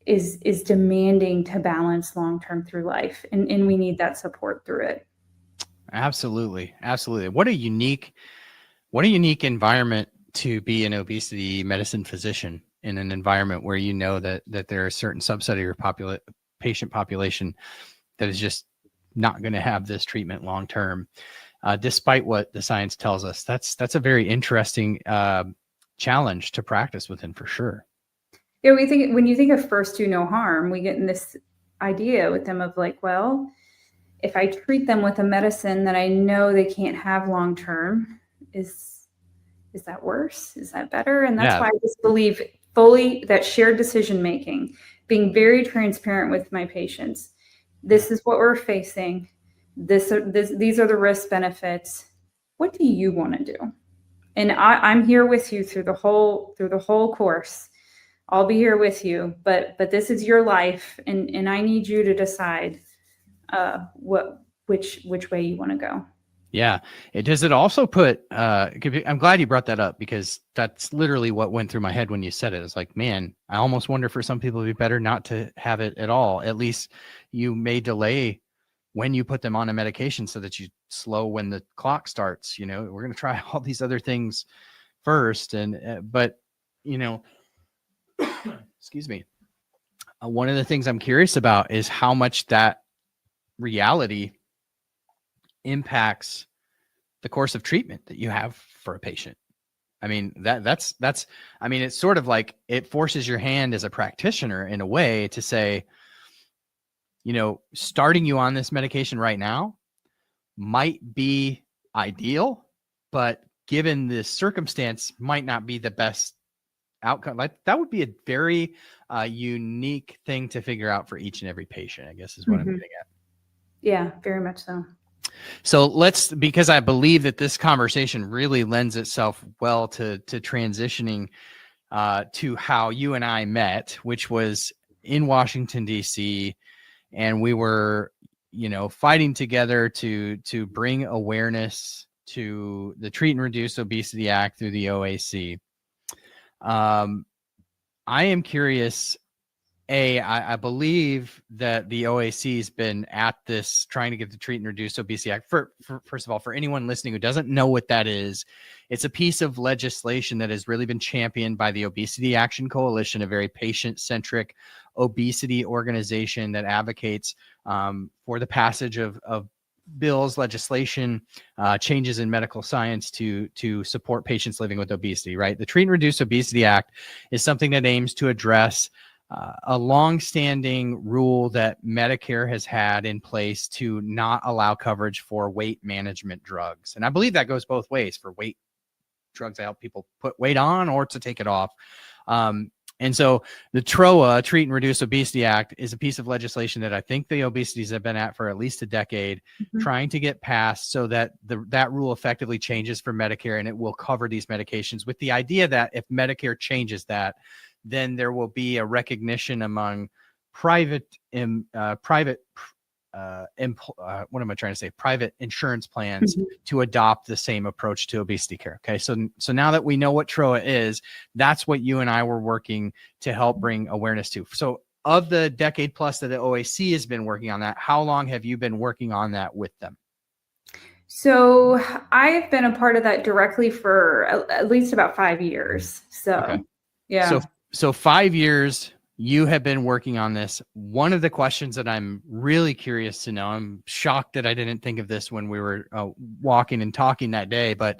is demanding to balance long-term through life. And we need that support through it. Absolutely. Absolutely. What a unique environment to be an obesity medicine physician, in an environment where that there are a certain subset of your patient population that is just not going to have this treatment long term, despite what the science tells us. That's a very interesting challenge to practice within, for sure. Yeah, when you think of first do no harm, we get in this idea with them of like, well, if I treat them with a medicine that I know they can't have long term, is that worse? Is that better? And that's why I just believe fully that shared decision making, being very transparent with my patients. This is what we're facing. These are the risk benefits. What do you want to do? And I'm here with you through the whole course. I'll be here with you, but this is your life, and I need you to decide which way you want to go. Yeah. Does it also put, I'm glad you brought that up, because that's literally what went through my head when you said it. It's like, man, I almost wonder for some people it'd be better not to have it at all. At least you may delay when you put them on a medication so that you slow when the clock starts. We're going to try all these other things first. But excuse me. One of the things I'm curious about is how much that reality impacts the course of treatment that you have for a patient. I mean, that's, I mean, it's sort of like it forces your hand as a practitioner in a way to say, you know, starting you on this medication right now might be ideal, but given the circumstance might not be the best outcome. Like that would be a very unique thing to figure out for each and every patient, I guess is what I'm getting at. Yeah, very much so. So because I believe that this conversation really lends itself well to transitioning to how you and I met, which was in Washington, D.C. And we were, you know, fighting together to bring awareness to the Treat and Reduce Obesity Act through the OAC. I am curious. I believe that the OAC has been at this trying to get the Treat and Reduce Obesity Act. First of all, for anyone listening who doesn't know what that is, it's a piece of legislation that has really been championed by the Obesity Action Coalition, a very patient-centric obesity organization that advocates for the passage of bills, legislation, changes in medical science to support patients living with obesity, right? The Treat and Reduce Obesity Act is something that aims to address a long-standing rule that Medicare has had in place to not allow coverage for weight management drugs. And I believe that goes both ways, for weight drugs that help people put weight on or to take it off. And so the TROA, Treat and Reduce Obesity Act, is a piece of legislation that I think the obesities have been at for at least a decade, trying to get passed so that that rule effectively changes for Medicare and it will cover these medications, with the idea that if Medicare changes that, then there will be a recognition among private insurance plans to adopt the same approach to obesity care. Okay. So now that we know what TROA is, that's what you and I were working to help bring awareness to. So of the decade plus that the OAC has been working on that, how long have you been working on that with them? So I've been a part of that directly for at least about 5 years. So, okay. Yeah. So 5 years you have been working on this. One of the questions that I'm really curious to know, I'm shocked that I didn't think of this when we were walking and talking that day, but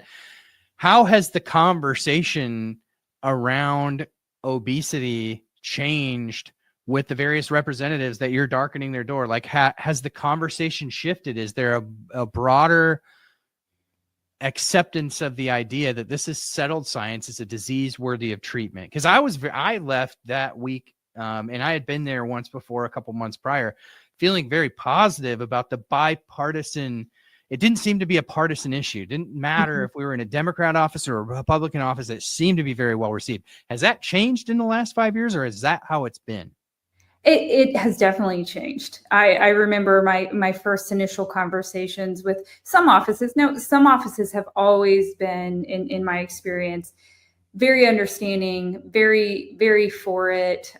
how has the conversation around obesity changed with the various representatives that you're darkening their door? Like, has the conversation shifted? Is there a broader acceptance of the idea that this is settled science, is a disease worthy of treatment? Because I left that week, and I had been there once before, a couple months prior, feeling very positive about the bipartisan. It didn't seem to be a partisan issue. It didn't matter if we were in a Democrat office or a Republican office. It seemed to be very well received. Has that changed in the last 5 years, or is that how it's been? It has definitely changed. I remember my first initial conversations with some offices. Now, some offices have always been, in my experience, very understanding, very, very for it.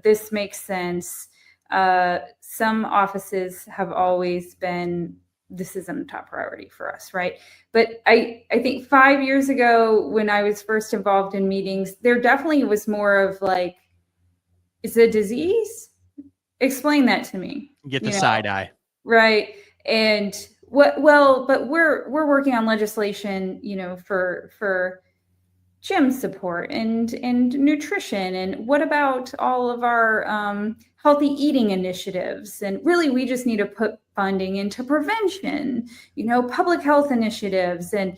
This makes sense. Some offices have always been, this isn't a top priority for us, right? But I think 5 years ago, when I was first involved in meetings, there definitely was more of like, it's a disease? Explain that to me. Get the side eye. Right. And but we're working on legislation, for gym support and nutrition. And what about all of our healthy eating initiatives? And really, we just need to put funding into prevention, public health initiatives, and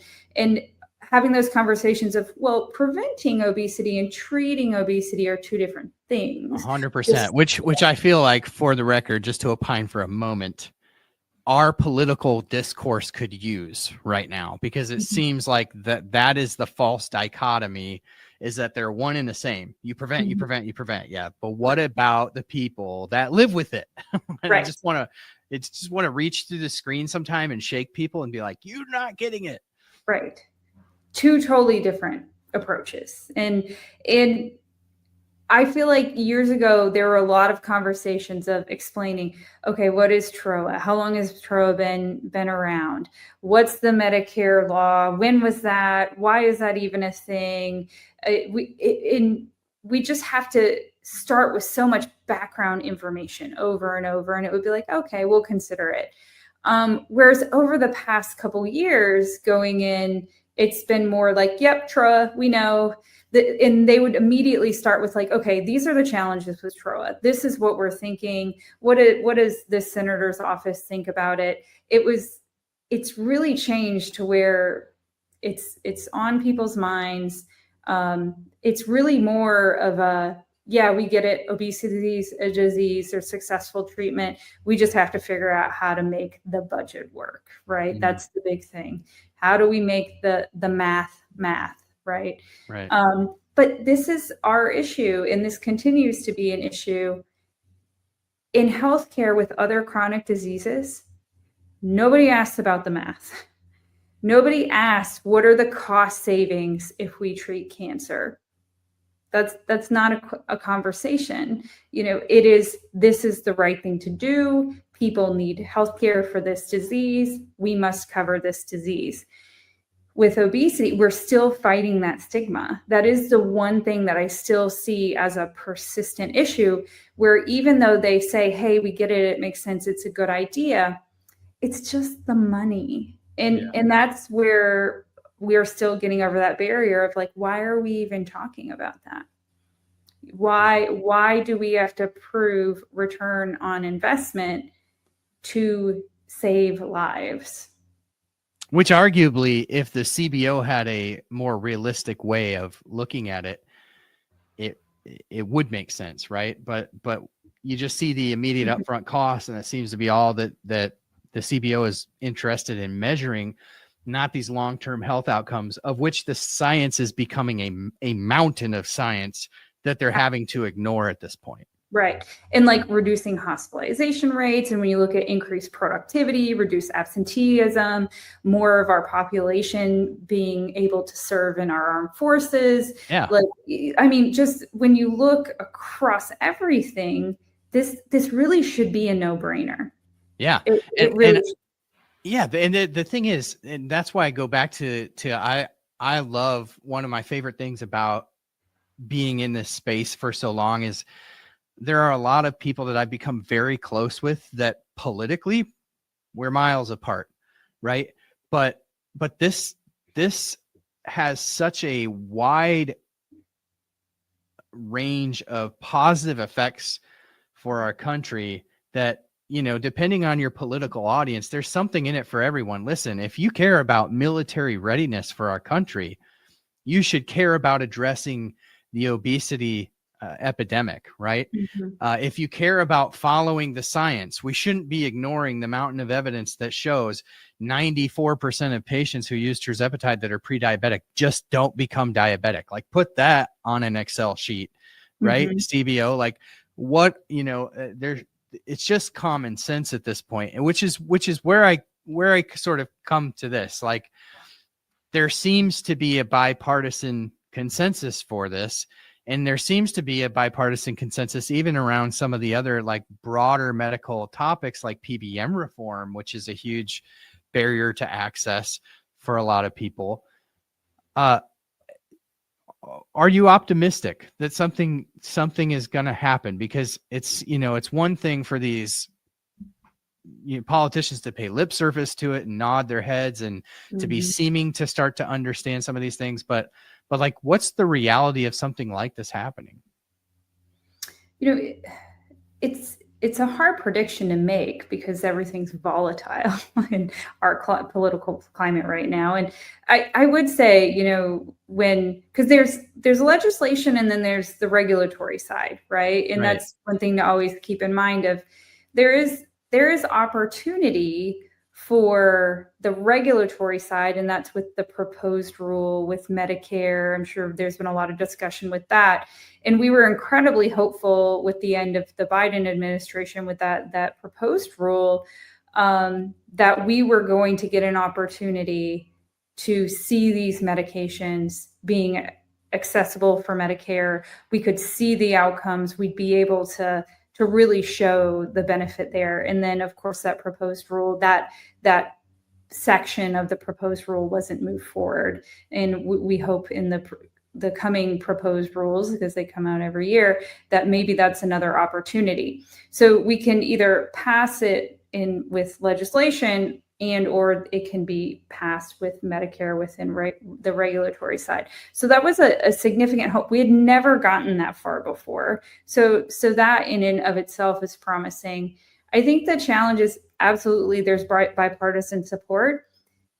having those conversations of, well, preventing obesity and treating obesity are two different things. 100%, which I feel like, for the record, just to opine for a moment, our political discourse could use right now, because it seems like that is the false dichotomy, is that they're one and the same. You prevent, you prevent, you prevent. Yeah. But what about the people that live with it? And Right. I just want to reach through the screen sometime and shake people and be like, you're not getting it. Right. Two totally different approaches. And I feel like years ago, there were a lot of conversations of explaining, okay, what is TROA? How long has TROA been around? What's the Medicare law? When was that? Why is that even a thing? We just have to start with so much background information over and over, and it would be like, okay, we'll consider it. Whereas over the past couple of years, going in It's been more like, yep, TROA, we know. And they would immediately start with like, okay, these are the challenges with TROA. This is what we're thinking. What does this senator's office think about it? It's really changed to where it's on people's minds. It's really more of a, yeah, we get it. Obesity is a disease or successful treatment. We just have to figure out how to make the budget work, right? Mm-hmm. That's the big thing. How do we make the math, right? Right. But this is our issue, and this continues to be an issue in healthcare with other chronic diseases. Nobody asks about the math. Nobody asks, what are the cost savings if we treat cancer? That's not a conversation. You know, this is the right thing to do. People need healthcare for this disease. We must cover this disease. With obesity, we're still fighting that stigma. That is the one thing that I still see as a persistent issue, where even though they say, hey, we get it, it makes sense, it's a good idea, it's just the money. And that's where we're still getting over that barrier of like, why are we even talking about that? Why do we have to prove return on investment to save lives? Which arguably, if the CBO had a more realistic way of looking at it, it would make sense, right? But you just see the immediate upfront cost, and it seems to be all that the CBO is interested in measuring, not these long-term health outcomes, of which the science is becoming a mountain of science that they're having to ignore at this point. Right. And like reducing hospitalization rates. And when you look at increased productivity, reduce absenteeism, more of our population being able to serve in our armed forces. Yeah. Like, I mean, just when you look across everything, this really should be a no-brainer. Yeah. It really yeah. And the thing is, and that's why I go back to I love, one of my favorite things about being in this space for so long is there are a lot of people that I've become very close with that politically we're miles apart, right? But this has such a wide range of positive effects for our country that, you know, depending on your political audience, there's something in it for everyone. Listen, if you care about military readiness for our country, you should care about addressing the obesity epidemic, right? Mm-hmm. If you care about following the science, we shouldn't be ignoring the mountain of evidence that shows 94% of patients who use tirzepatide that are pre-diabetic just don't become diabetic. Like, put that on an Excel sheet, right? Mm-hmm. CBO, like, what, you know, it's just common sense at this point, and which is where I sort of come to this. Like, there seems to be a bipartisan consensus for this. And there seems to be a bipartisan consensus even around some of the other like broader medical topics like PBM reform, which is a huge barrier to access for a lot of people. Are you optimistic that something is going to happen? Because it's, you know, it's one thing for these politicians to pay lip service to it and nod their heads and to be seeming to start to understand some of these things, but like, what's the reality of something like this happening? You know, it's a hard prediction to make because everything's volatile in our political climate right now. And I would say, you know, because there's legislation and then there's the regulatory side, right? And right. That's one thing to always keep in mind of there is opportunity for the regulatory side, and that's with the proposed rule with Medicare. I'm sure there's been a lot of discussion with that. And we were incredibly hopeful with the end of the Biden administration with that proposed rule, that we were going to get an opportunity to see these medications being accessible for Medicare. We could see the outcomes. We'd be able to really show the benefit there. And then, of course, that proposed rule, that section of the proposed rule wasn't moved forward. And we hope in the coming proposed rules, because they come out every year, that maybe that's another opportunity. So we can either pass it in with legislation and or it can be passed with Medicare within the regulatory side. So that was a significant hope. We had never gotten that far before. So that in and of itself is promising. I think the challenge is absolutely there's bipartisan support,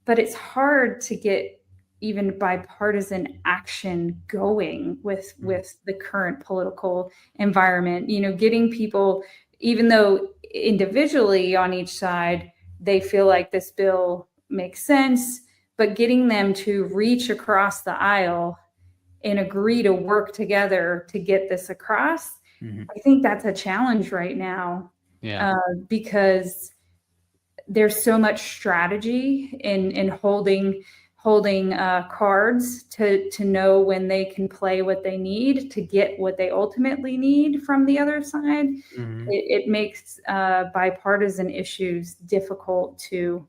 but it's hard to get even bipartisan action going with the current political environment. Getting people, even though individually on each side, they feel like this bill makes sense, but getting them to reach across the aisle and agree to work together to get this across, I think that's a challenge right now. Yeah. Because there's so much strategy in holding cards to know when they can play what they need to get what they ultimately need from the other side. It makes bipartisan issues difficult to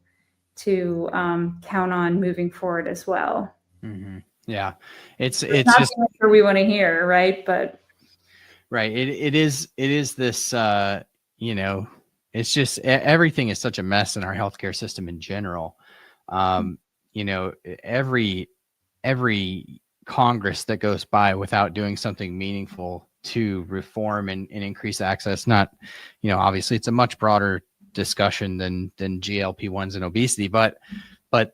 count on moving forward as well. Yeah, it's not just sure we want to hear, right? But right, it is this it's just everything is such a mess in our healthcare system in general. Every Congress that goes by without doing something meaningful to reform and increase access, not, obviously it's a much broader discussion than GLP-1s and obesity, but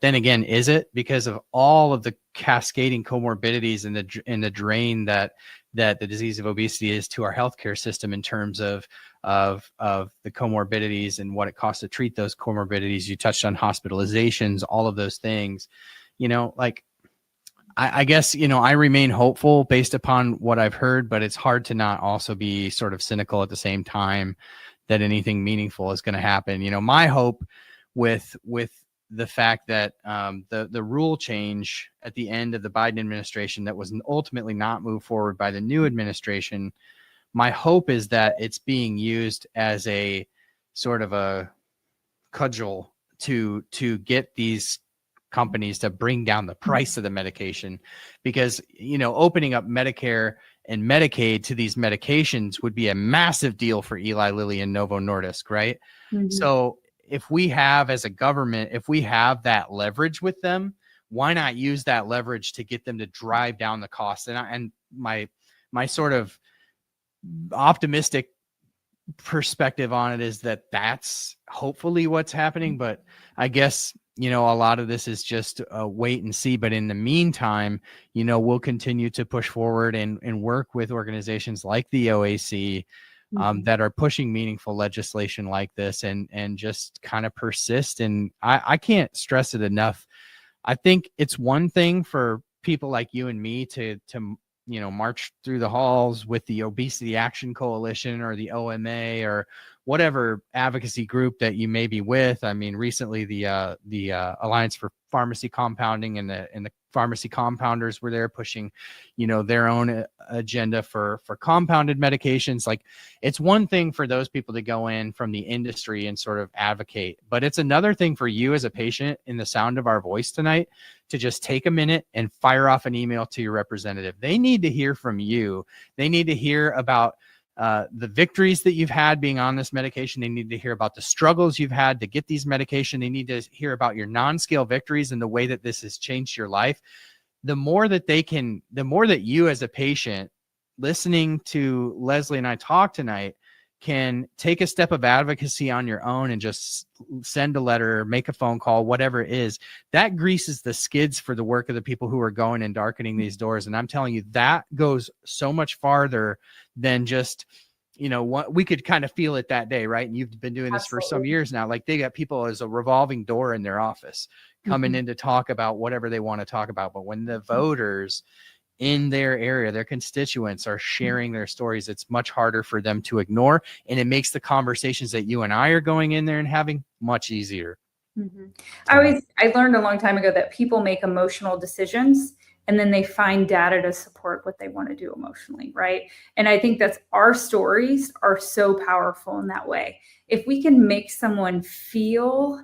then again, is it because of all of the cascading comorbidities and the drain that the disease of obesity is to our healthcare system in terms of the comorbidities and what it costs to treat those comorbidities? You touched on hospitalizations, all of those things, I guess, I remain hopeful based upon what I've heard, but it's hard to not also be sort of cynical at the same time that anything meaningful is going to happen. My hope with the fact that the rule change at the end of the Biden administration that was ultimately not moved forward by the new administration, my hope is that it's being used as a sort of a cudgel to get these companies to bring down the price of the medication, because opening up Medicare and Medicaid to these medications would be a massive deal for Eli Lilly and Novo Nordisk, right? So if we have, as a government, if we have that leverage with them, why not use that leverage to get them to drive down the cost? And my sort of optimistic perspective on it is that that's hopefully what's happening. But I guess, a lot of this is just a wait and see. But in the meantime, we'll continue to push forward and work with organizations like the OAC that are pushing meaningful legislation like this and just kind of persist. And I can't stress it enough. I think it's one thing for people like you and me to march through the halls with the Obesity Action Coalition or the OMA or whatever advocacy group that you may be with. I mean, recently the Alliance for Pharmacy Compounding and the pharmacy compounders were there pushing, their own agenda for compounded medications. Like, it's one thing for those people to go in from the industry and sort of advocate, but it's another thing for you as a patient in the sound of our voice tonight to just take a minute and fire off an email to your representative. They need to hear from you. They need to hear about the victories that you've had being on this medication. They need to hear about the struggles you've had to get these medication. They need to hear about your non-scale victories and the way that this has changed your life. The more that you as a patient listening to Leslie and I talk tonight can take a step of advocacy on your own and just send a letter, make a phone call, whatever it is, that greases the skids for the work of the people who are going and darkening these doors. And I'm telling you, that goes so much farther than just, what we could kind of feel it that day, right? And you've been doing this for some years now. Like, they got people as a revolving door in their office coming in to talk about whatever they want to talk about. But when the voters in their area, their constituents are sharing their stories, it's much harder for them to ignore. And it makes the conversations that you and I are going in there and having much easier. I learned a long time ago that people make emotional decisions and then they find data to support what they want to do emotionally, right? And I think that's, our stories are so powerful in that way. If we can make someone feel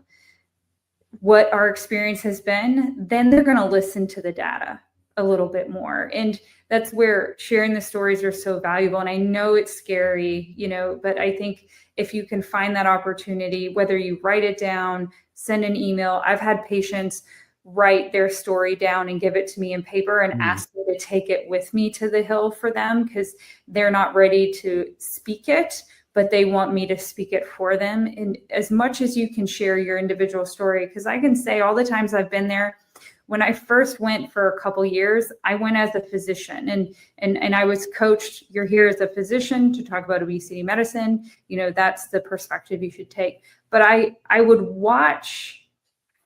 what our experience has been, then they're going to listen to the data a little bit more. And that's where sharing the stories are so valuable. And I know it's scary, but I think if you can find that opportunity, whether you write it down, send an email. I've had patients write their story down and give it to me in paper and ask me to take it with me to the hill for them because they're not ready to speak it, but they want me to speak it for them. And as much as you can share your individual story, because I can say all the times I've been there, when I first went for a couple years, I went as a physician and I was coached, you're here as a physician to talk about obesity medicine. You know, that's the perspective you should take. But I would watch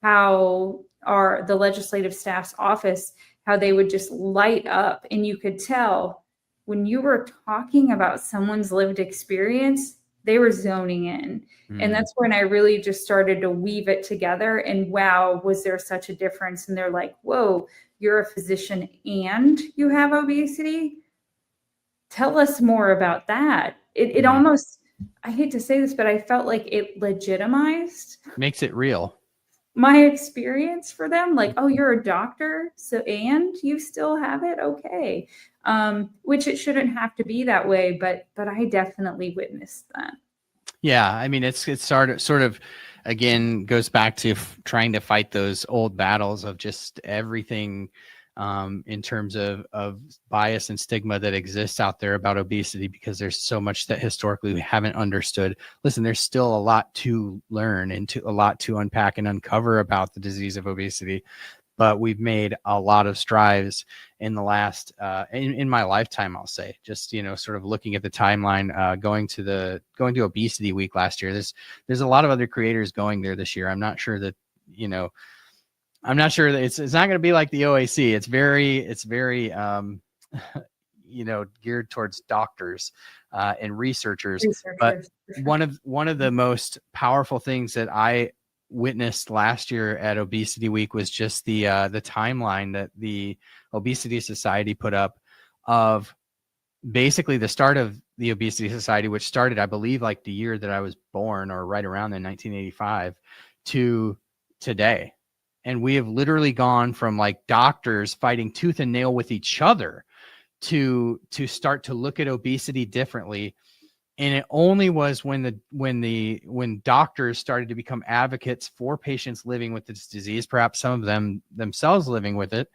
how the legislative staff's office, how they would just light up, and you could tell when you were talking about someone's lived experience, they were zoning in. And that's when I really just started to weave it together. And wow, was there such a difference? And they're like, whoa, you're a physician and you have obesity? Tell us more about that. It almost, I hate to say this, but I felt like it legitimized. Makes it real. My experience for them, like, oh, you're a doctor, so and you still have it, okay. Which it shouldn't have to be that way, but I definitely witnessed that. Yeah, I mean, it's sort of again goes back to trying to fight those old battles of just everything in terms of bias and stigma that exists out there about obesity, because there's so much that historically we haven't understood. Listen, there's still a lot to learn and a lot to unpack and uncover about the disease of obesity, but we've made a lot of strides in the last, in my lifetime, I'll say. Just, you know, sort of looking at the timeline, going to Obesity Week last year. There's a lot of other creators going there this year. I'm not sure that, you know, I'm not sure that it's not going to be like the OAC. It's very, you know, geared towards doctors and researchers. But one of the most powerful things that I witnessed last year at Obesity Week was just the timeline that the Obesity Society put up of basically the start of the Obesity Society, which started, I believe, like the year that I was born or right around in 1985 to today. And we have literally gone from like doctors fighting tooth and nail with each other to start to look at obesity differently. And it only was when doctors started to become advocates for patients living with this disease, perhaps some of them themselves living with it,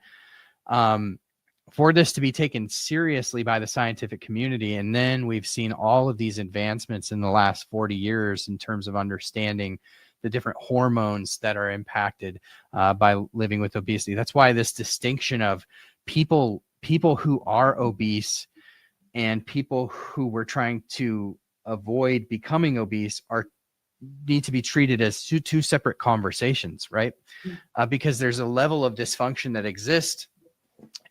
for this to be taken seriously by the scientific community. And then we've seen all of these advancements in the last 40 years in terms of understanding the different hormones that are impacted by living with obesity. That's why this distinction of people who are obese and people who were trying to avoid becoming obese need to be treated as two separate conversations, right? Because there's a level of dysfunction that exists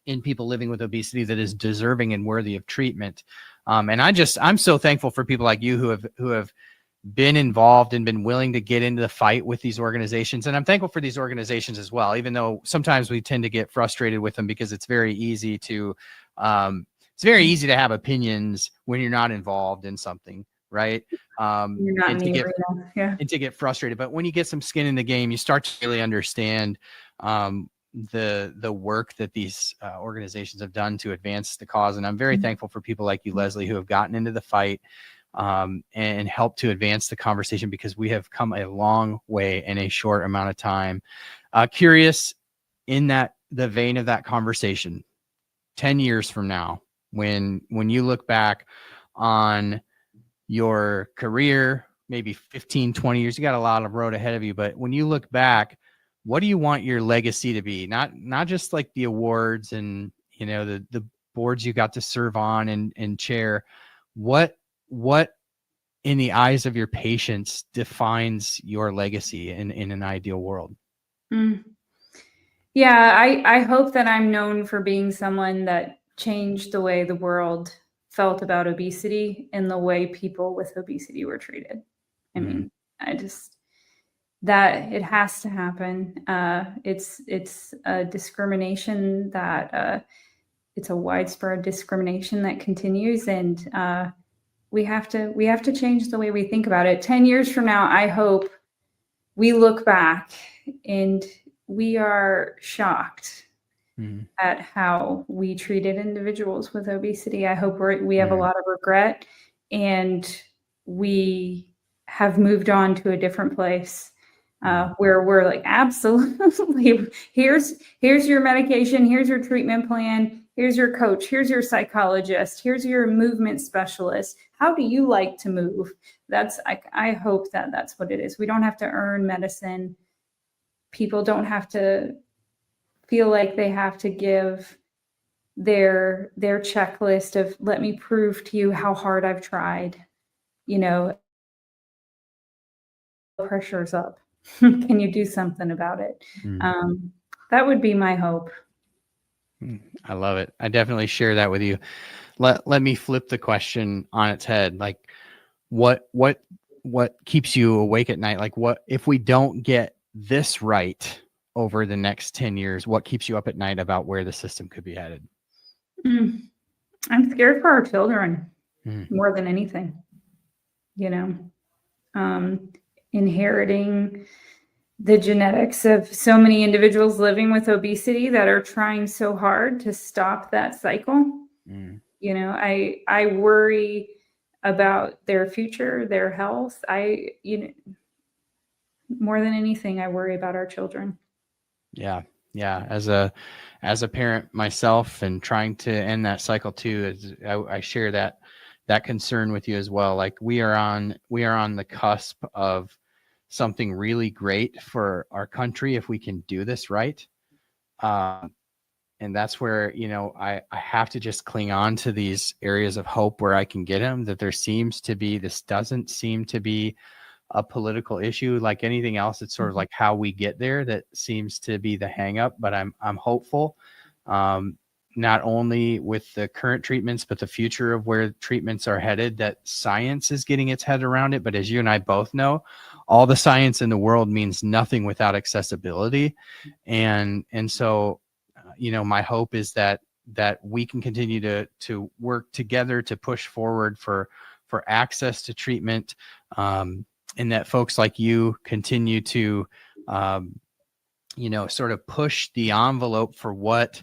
in people living with obesity that is deserving and worthy of treatment. And I'm so thankful for people like you who have been involved and been willing to get into the fight with these organizations. And I'm thankful for these organizations as well, even though sometimes we tend to get frustrated with them because it's very easy to have opinions when you're not involved in something, right? You're not and in the arena. Yeah. And to get frustrated. But when you get some skin in the game, you start to really understand the work that these organizations have done to advance the cause. And I'm very thankful for people like you, Leslie, who have gotten into the fight and help to advance the conversation, because we have come a long way in a short amount of time. Curious, in the vein of that conversation, 10 years from now, when you look back on your career, maybe 15, 20 years, you got a lot of road ahead of you, but when you look back, what do you want your legacy to be? Not just like the awards and, you know, the boards you got to serve on and chair. What in the eyes of your patients defines your legacy in an ideal world? Yeah, I hope that I'm known for being someone that changed the way the world felt about obesity and the way people with obesity were treated. I mean, that it has to happen. It's a discrimination that it's a widespread discrimination that continues, and we have to change the way we think about it. 10 years from now, I hope we look back and we are shocked at how we treated individuals with obesity. I hope we have a lot of regret, and we have moved on to a different place where we're like, absolutely, here's your medication, here's your treatment plan, here's your coach, here's your psychologist, here's your movement specialist. How do you like to move? I hope that's what it is. We don't have to earn medicine. People don't have to feel like they have to give their checklist of, let me prove to you how hard I've tried. Pressure's up. Can you do something about it? That would be my hope. I love it. I definitely share that with you. Let me flip the question on its head. Like, what keeps you awake at night? Like, what if we don't get this right over the next 10 years? What keeps you up at night about where the system could be headed? I'm scared for our children more than anything. Inheriting the genetics of so many individuals living with obesity that are trying so hard to stop that cycle. I worry about their future, their health. More than anything, I worry about our children. Yeah. As a parent myself and trying to end that cycle too, I share that concern with you as well. Like, we are on the cusp of something really great for our country if we can do this right. And that's where, I have to just cling on to these areas of hope where I can get them, that this doesn't seem to be a political issue like anything else. It's sort of like how we get there that seems to be the hang up, but I'm hopeful, not only with the current treatments, but the future of where treatments are headed, that science is getting its head around it. But as you and I both know, all the science in the world means nothing without accessibility. And so, my hope is that we can continue to work together to push forward for access to treatment, and that folks like you continue to, sort of push the envelope for what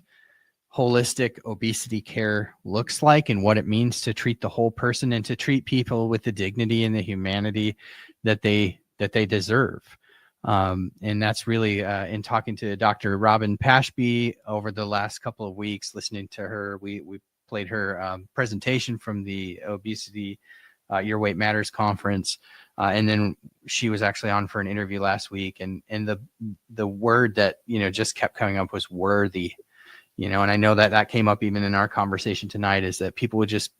holistic obesity care looks like and what it means to treat the whole person and to treat people with the dignity and the humanity that they deserve. And that's really, in talking to Dr. Robin Pashby over the last couple of weeks, listening to her, we played her presentation from the Obesity Your Weight Matters conference. And then she was actually on for an interview last week. And the word that, just kept coming up was worthy. And I know that came up even in our conversation tonight, is that people would just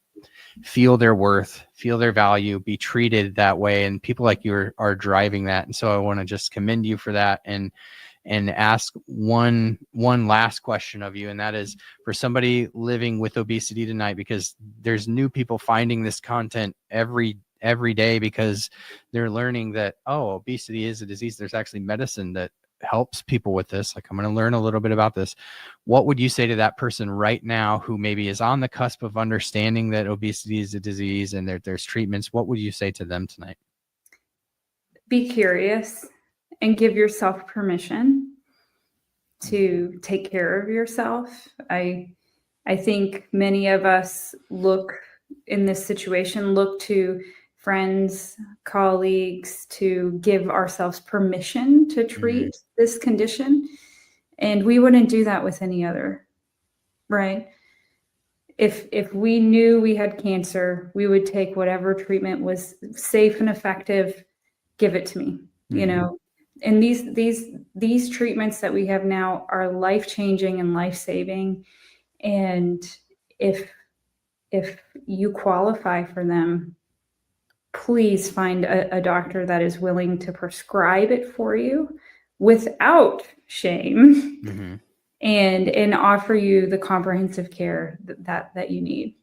feel their worth, feel their value, be treated that way. And people like you are driving that. And so I want to just commend you for that and ask one last question of you. And that is, for somebody living with obesity tonight, because there's new people finding this content every day, because they're learning that, obesity is a disease. There's actually medicine that helps people with this. Like, I'm going to learn a little bit about this. What would you say to that person right now who maybe is on the cusp of understanding that obesity is a disease and there's treatments? What would you say to them tonight? Be curious and give yourself permission to take care of yourself. I think many of us in this situation look to friends, colleagues to give ourselves permission to treat this condition. And we wouldn't do that with any other, right? If we knew we had cancer, we would take whatever treatment was safe and effective, give it to me, And these treatments that we have now are life-changing and life-saving. And if you qualify for them, please find a doctor that is willing to prescribe it for you without shame, and offer you the comprehensive care that you need.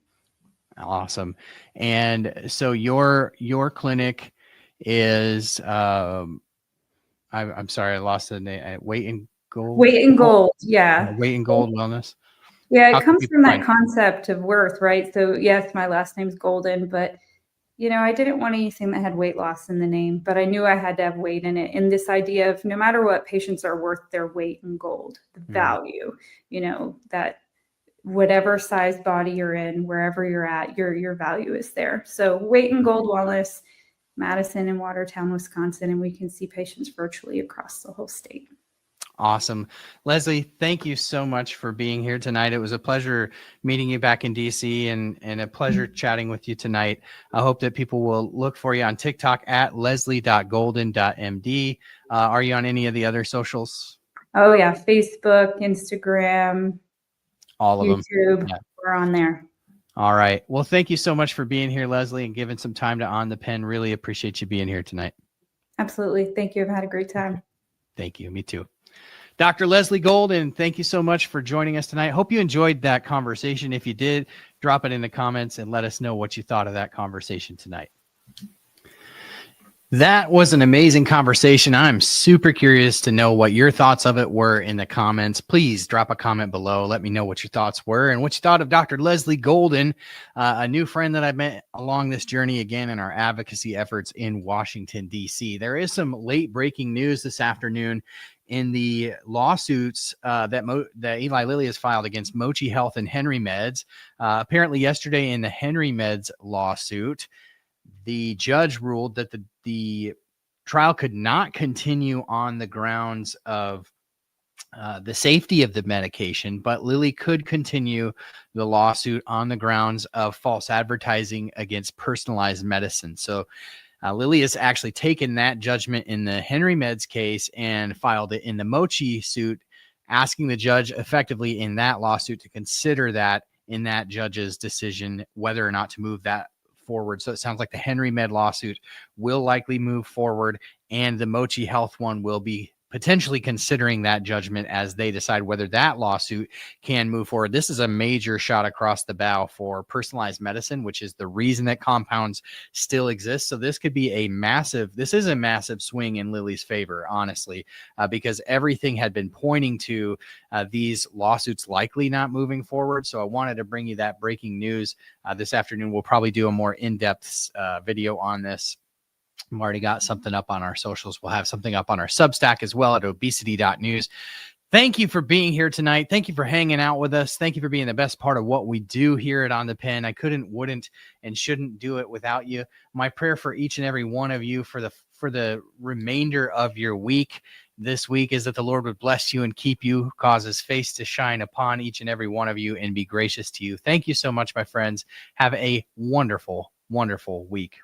Awesome. And so your clinic is, I'm sorry, I lost the name. Weight and Gold. Weight and Gold. Yeah. Weight and Gold Wellness. Yeah. It comes from that concept of worth, right? So yes, my last name's Golden, but I didn't want anything that had weight loss in the name, but I knew I had to have weight in it. And this idea of no matter what, patients are worth their weight in gold, the value, that whatever size body you're in, wherever you're at, your value is there. So Weight and Gold Wellness, Madison and Watertown, Wisconsin, and we can see patients virtually across the whole state. Awesome. Leslie, thank you so much for being here tonight. It was a pleasure meeting you back in DC and a pleasure chatting with you tonight. I hope that people will look for you on TikTok at leslie.golden.md. Are you on any of the other socials? Oh yeah, Facebook, Instagram, all of YouTube. them. Yeah. We're on there. All right. Well, thank you so much for being here, Leslie, and giving some time to On the Pen. Really appreciate you being here tonight. Absolutely. Thank you. I've had a great time. Thank you. Me too. Dr. Leslie Golden, thank you so much for joining us tonight. Hope you enjoyed that conversation. If you did, drop it in the comments and let us know what you thought of that conversation tonight. That was an amazing conversation. I'm super curious to know what your thoughts of it were in the comments. Please drop a comment below. Let me know what your thoughts were and what you thought of Dr. Leslie Golden, a new friend that I've met along this journey again in our advocacy efforts in Washington, D.C. There is some late breaking news this afternoon in the lawsuits that Eli Lilly has filed against Mochi Health and Henry Meds. Apparently yesterday in the Henry Meds lawsuit, the judge ruled that the trial could not continue on the grounds of the safety of the medication, but Lilly could continue the lawsuit on the grounds of false advertising against personalized medicine. So Lilly has actually taken that judgment in the Henry Meds case and filed it in the Mochi suit, asking the judge effectively in that lawsuit to consider that in that judge's decision whether or not to move that forward. So it sounds like the Henry Med lawsuit will likely move forward, and the Mochi Health one will be potentially considering that judgment as they decide whether that lawsuit can move forward. This is a major shot across the bow for personalized medicine, which is the reason that compounds still exist. So this could be a massive swing in Lilly's favor, honestly, because everything had been pointing to these lawsuits likely not moving forward. So I wanted to bring you that breaking news this afternoon. We'll probably do a more in-depth video on this. I've already got something up on our socials. We'll have something up on our Substack as well at obesity.news. Thank you for being here tonight. Thank you for hanging out with us. Thank you for being the best part of what we do here at On the Pen. I couldn't, wouldn't, and shouldn't do it without you. My prayer for each and every one of you for the remainder of your week this week is that the Lord would bless you and keep you, cause his face to shine upon each and every one of you, and be gracious to you. Thank you so much, my friends. Have a wonderful, wonderful week.